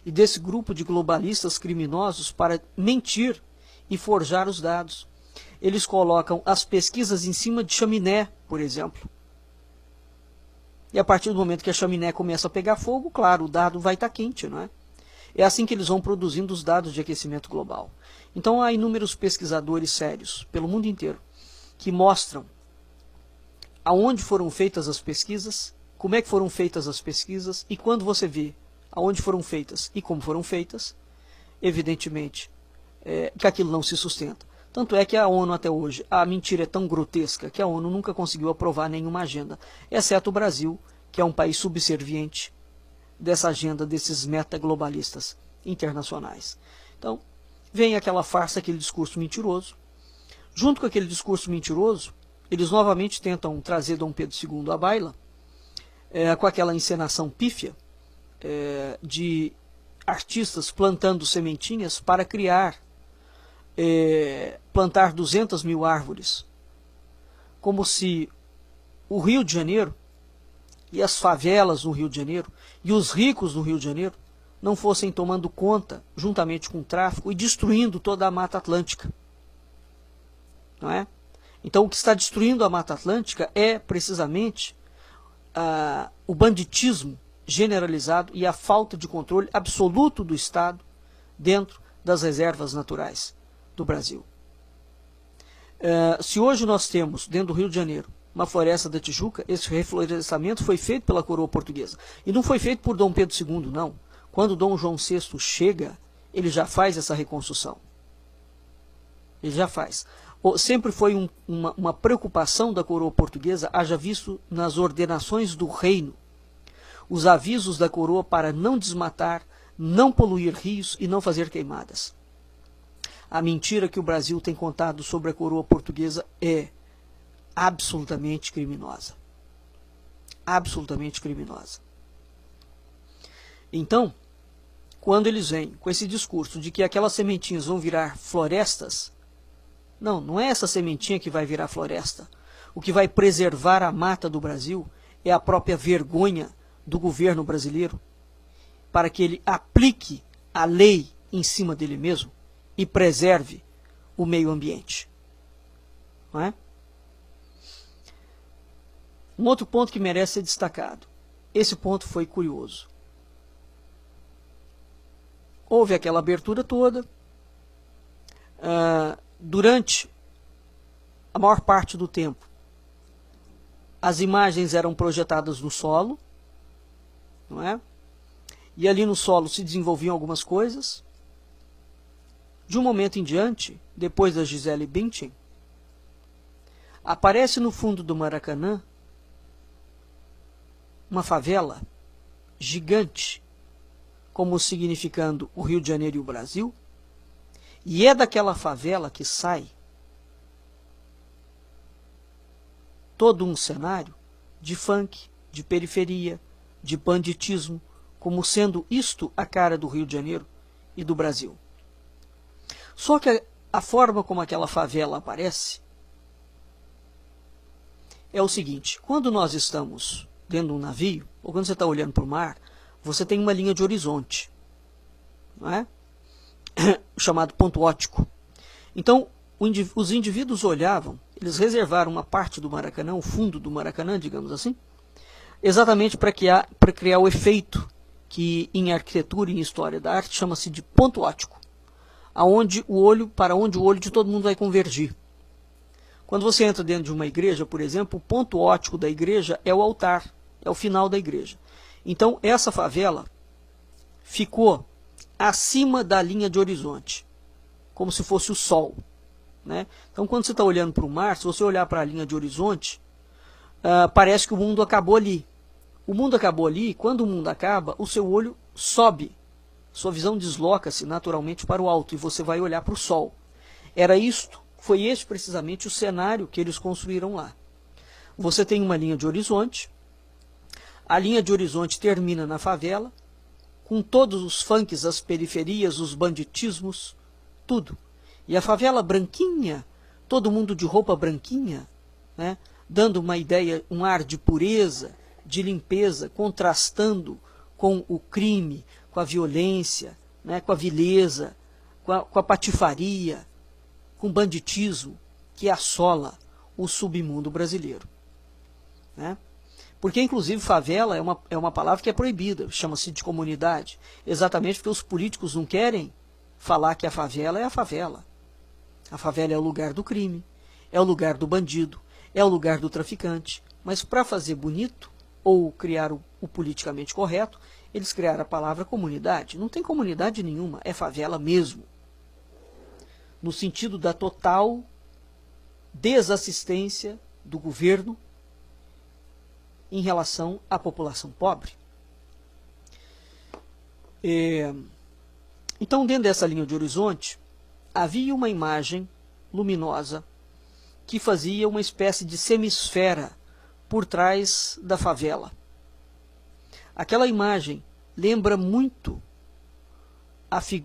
e desse grupo de globalistas criminosos para mentir e forjar os dados. Eles colocam as pesquisas em cima de chaminé, por exemplo. E a partir do momento que a chaminé começa a pegar fogo, claro, o dado vai estar quente, não é? É assim que eles vão produzindo os dados de aquecimento global. Então há inúmeros pesquisadores sérios pelo mundo inteiro que mostram aonde foram feitas as pesquisas, como é que foram feitas as pesquisas, e quando você vê aonde foram feitas e como foram feitas, evidentemente que aquilo não se sustenta. Tanto é que a ONU até hoje, a mentira é tão grotesca que a ONU nunca conseguiu aprovar nenhuma agenda, exceto o Brasil, que é um país subserviente dessa agenda desses metaglobalistas internacionais. Então, vem aquela farsa, aquele discurso mentiroso. Junto com aquele discurso mentiroso, eles novamente tentam trazer Dom Pedro II à baila, com aquela encenação pífia de artistas plantando sementinhas para plantar 200 mil árvores, como se o Rio de Janeiro e as favelas no Rio de Janeiro e os ricos no Rio de Janeiro não fossem tomando conta, juntamente com o tráfico, e destruindo toda a Mata Atlântica. Não é? Então o que está destruindo a Mata Atlântica é precisamente o banditismo generalizado e a falta de controle absoluto do Estado dentro das reservas naturais do Brasil. Se hoje nós temos, dentro do Rio de Janeiro, uma floresta da Tijuca, esse reflorestamento foi feito pela coroa portuguesa. E não foi feito por Dom Pedro II, não. Quando Dom João VI chega, ele já faz essa reconstrução. Ele já faz. Sempre foi uma preocupação da coroa portuguesa, haja visto nas ordenações do reino, os avisos da coroa para não desmatar, não poluir rios e não fazer queimadas. A mentira que o Brasil tem contado sobre a coroa portuguesa é absolutamente criminosa. Absolutamente criminosa. Então, quando eles vêm com esse discurso de que aquelas sementinhas vão virar florestas, não é essa sementinha que vai virar floresta. O que vai preservar a mata do Brasil é a própria vergonha do governo brasileiro, para que ele aplique a lei em cima dele mesmo e preserve o meio ambiente. Não é? Um outro ponto que merece ser destacado. Esse ponto foi curioso. Houve aquela abertura toda. Durante a maior parte do tempo, as imagens eram projetadas no solo, não é? E ali no solo se desenvolviam algumas coisas. De um momento em diante, depois da Gisele Bündchen, aparece no fundo do Maracanã uma favela gigante, como significando o Rio de Janeiro e o Brasil, e é daquela favela que sai todo um cenário de funk, de periferia, de banditismo, como sendo isto a cara do Rio de Janeiro e do Brasil. Só que a forma como aquela favela aparece é o seguinte: quando nós estamos dentro de um navio, ou quando você está olhando para o mar, você tem uma linha de horizonte, não é? Chamado ponto óptico. Então, os indivíduos olhavam, eles reservaram uma parte do Maracanã, o fundo do Maracanã, digamos assim, exatamente para criar o efeito que em arquitetura e em história da arte chama-se de ponto óptico, para onde o olho de todo mundo vai convergir. Quando você entra dentro de uma igreja, por exemplo, o ponto óptico da igreja é o altar, é o final da igreja. Então, essa favela ficou acima da linha de horizonte, como se fosse o sol, né? Então, quando você está olhando para o mar, se você olhar para a linha de horizonte, parece que o mundo acabou ali. O mundo acabou ali, e quando o mundo acaba, o seu olho sobe, sua visão desloca-se naturalmente para o alto, e você vai olhar para o sol. Foi este precisamente o cenário que eles construíram lá. Você tem uma linha de horizonte, a linha de horizonte termina na favela, com todos os funks, as periferias, os banditismos, tudo. E a favela branquinha, todo mundo de roupa branquinha, né, dando uma ideia, um ar de pureza, de limpeza, contrastando com o crime, com a violência, né, com a vileza, com a patifaria, com o banditismo que assola o submundo brasileiro. Né? Porque, inclusive, favela é uma palavra que é proibida, chama-se de comunidade, exatamente porque os políticos não querem falar que a favela é a favela. A favela é o lugar do crime, é o lugar do bandido, é o lugar do traficante. Mas para fazer bonito, ou criar o politicamente correto, eles criaram a palavra comunidade. Não tem comunidade nenhuma, é favela mesmo. No sentido da total desassistência do governo em relação à população pobre. Então, dentro dessa linha de horizonte, havia uma imagem luminosa que fazia uma espécie de semisfera por trás da favela. Aquela imagem lembra muito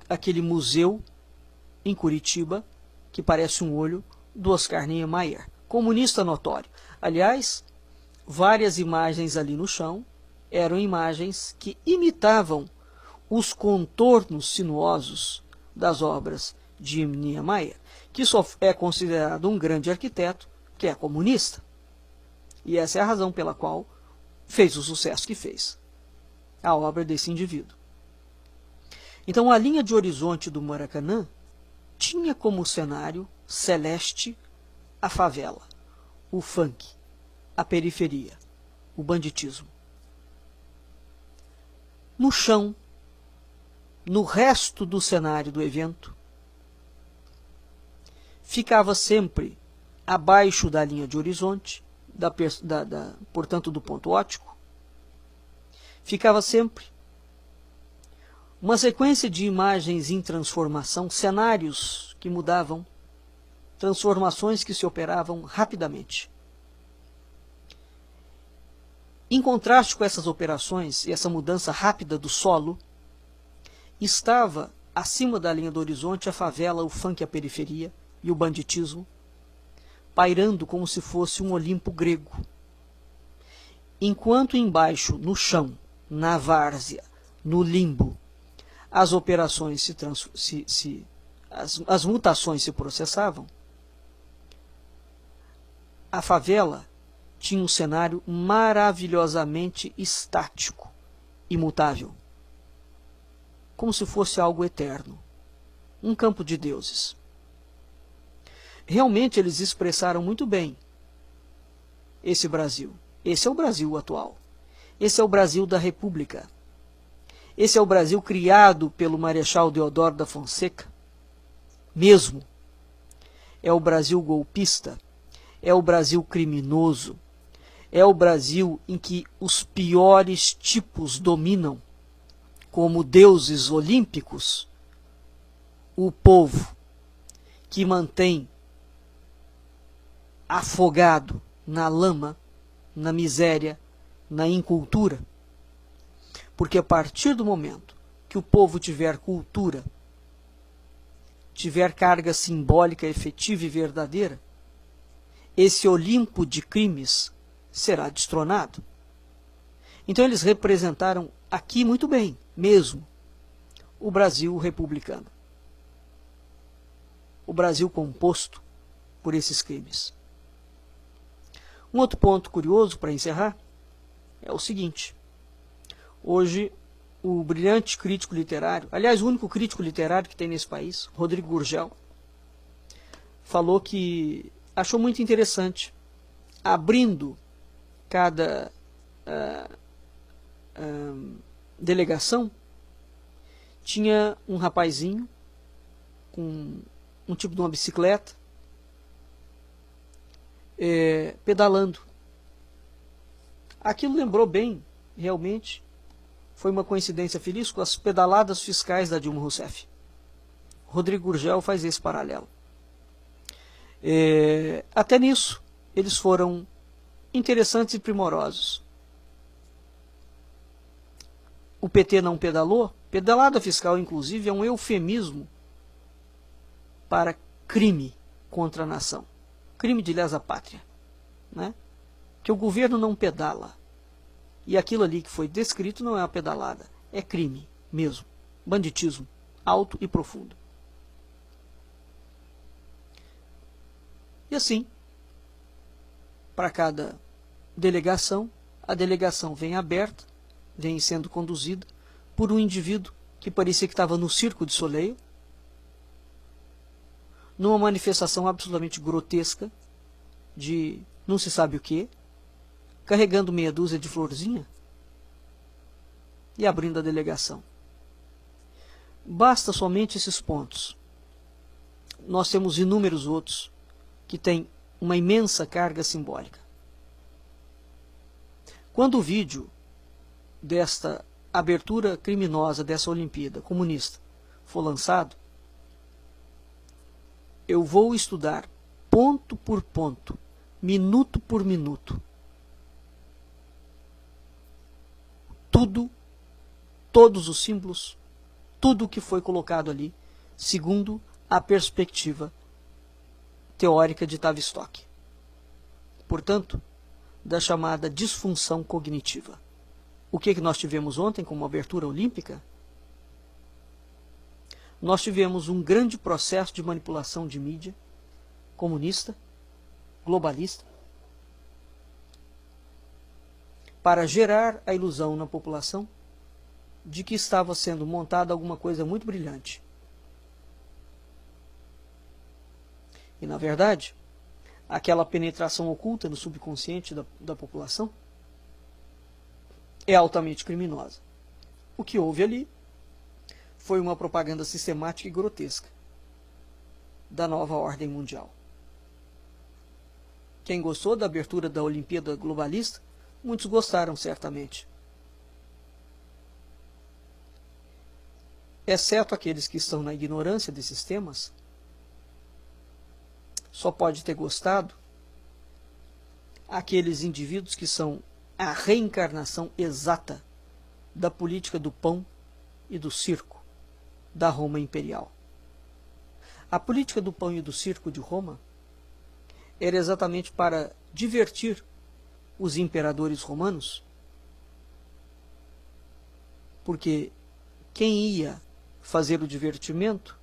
aquele museu em Curitiba, que parece um olho, do Oscar Niemeyer, comunista notório. Aliás, várias imagens ali no chão eram imagens que imitavam os contornos sinuosos das obras de Niemeyer, que só é considerado um grande arquiteto, que é comunista. E essa é a razão pela qual fez o sucesso que fez, a obra desse indivíduo. Então, a linha de horizonte do Maracanã tinha como cenário celeste a favela, o funk, a periferia, o banditismo. No chão, no resto do cenário do evento, ficava sempre abaixo da linha de horizonte, portanto do ponto óptico, ficava sempre uma sequência de imagens em transformação, cenários que mudavam, transformações que se operavam rapidamente. Em contraste com essas operações e essa mudança rápida do solo, estava acima da linha do horizonte a favela, o funk, a periferia e o banditismo, pairando como se fosse um Olimpo grego. Enquanto embaixo, no chão, na várzea, no limbo, as operações as mutações se processavam, a favela tinha um cenário maravilhosamente estático, imutável, como se fosse algo eterno, um campo de deuses. Realmente eles expressaram muito bem esse Brasil. Esse é o Brasil atual. Esse é o Brasil da República. Esse é o Brasil criado pelo Marechal Deodoro da Fonseca, mesmo. É o Brasil golpista, é o Brasil criminoso, é o Brasil em que os piores tipos dominam, como deuses olímpicos, o povo que mantém afogado na lama, na miséria, na incultura. Porque a partir do momento que o povo tiver cultura, tiver carga simbólica, efetiva e verdadeira, esse Olimpo de crimes será destronado. Então eles representaram aqui muito bem, mesmo, o Brasil republicano. O Brasil composto por esses crimes. Um outro ponto curioso para encerrar é o seguinte. Hoje, o brilhante crítico literário, aliás, o único crítico literário que tem nesse país, Rodrigo Gurgel, falou que achou muito interessante, abrindo cada delegação, tinha um rapazinho com um tipo de uma bicicleta, pedalando. Aquilo lembrou bem, realmente, foi uma coincidência feliz com as pedaladas fiscais da Dilma Rousseff. Rodrigo Gurgel faz esse paralelo. Até nisso, eles foram interessantes e primorosos. O PT não pedalou. Pedalada fiscal, inclusive, é um eufemismo para crime contra a nação. Crime de lesa pátria, né? Que o governo não pedala. E aquilo ali que foi descrito não é uma pedalada, é crime mesmo. Banditismo alto e profundo. E assim, para cada delegação, a delegação vem aberta, vem sendo conduzida por um indivíduo que parecia que estava no Circo de Soleil, numa manifestação absolutamente grotesca de não se sabe o que, carregando meia dúzia de florzinha e abrindo a delegação. Basta somente esses pontos. Nós temos inúmeros outros que têm uma imensa carga simbólica. Quando o vídeo desta abertura criminosa dessa Olimpíada comunista for lançado, eu vou estudar ponto por ponto, minuto por minuto, tudo, todos os símbolos, tudo o que foi colocado ali, segundo a perspectiva teórica de Tavistock. Portanto, da chamada disfunção cognitiva. O que nós tivemos ontem como abertura olímpica? Nós tivemos um grande processo de manipulação de mídia comunista, globalista, para gerar a ilusão na população de que estava sendo montada alguma coisa muito brilhante. E, na verdade, aquela penetração oculta no subconsciente da população é altamente criminosa. O que houve ali foi uma propaganda sistemática e grotesca da nova ordem mundial. Quem gostou da abertura da Olimpíada globalista, muitos gostaram certamente. Exceto aqueles que estão na ignorância desses temas, só pode ter gostado aqueles indivíduos que são a reencarnação exata da política do pão e do circo da Roma imperial. A política do pão e do circo de Roma era exatamente para divertir os imperadores romanos, porque quem ia fazer o divertimento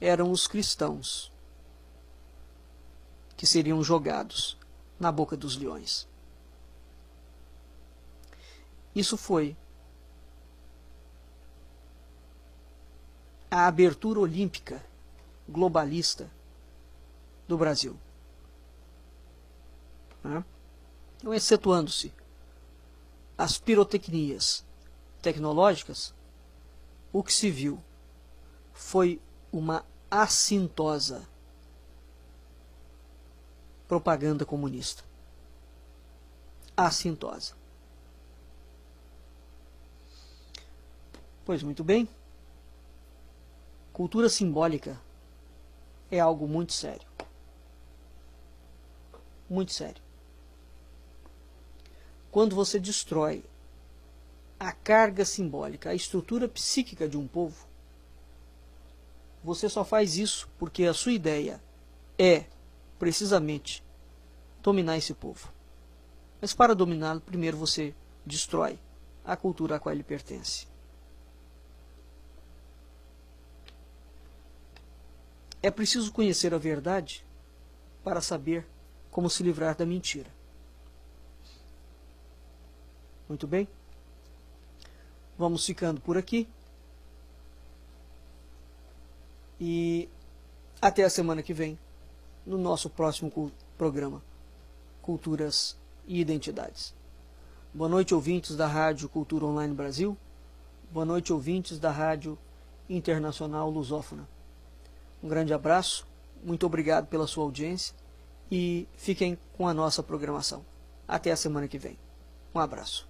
eram os cristãos, que seriam jogados na boca dos leões. Isso foi a abertura olímpica globalista do Brasil. Então, excetuando-se as pirotecnias tecnológicas, o que se viu foi uma assintosa propaganda comunista. Assintosa. Pois muito bem. Cultura simbólica é algo muito sério. Muito sério. Quando você destrói a carga simbólica, a estrutura psíquica de um povo, você só faz isso porque a sua ideia é, precisamente, dominar esse povo. Mas para dominá-lo, primeiro você destrói a cultura a qual ele pertence. É preciso conhecer a verdade para saber como se livrar da mentira. Muito bem? Vamos ficando por aqui. E até a semana que vem, no nosso próximo programa, Culturas e Identidades. Boa noite, ouvintes da Rádio Cultura Online Brasil. Boa noite, ouvintes da Rádio Internacional Lusófona. Um grande abraço, muito obrigado pela sua audiência e fiquem com a nossa programação. Até a semana que vem. Um abraço.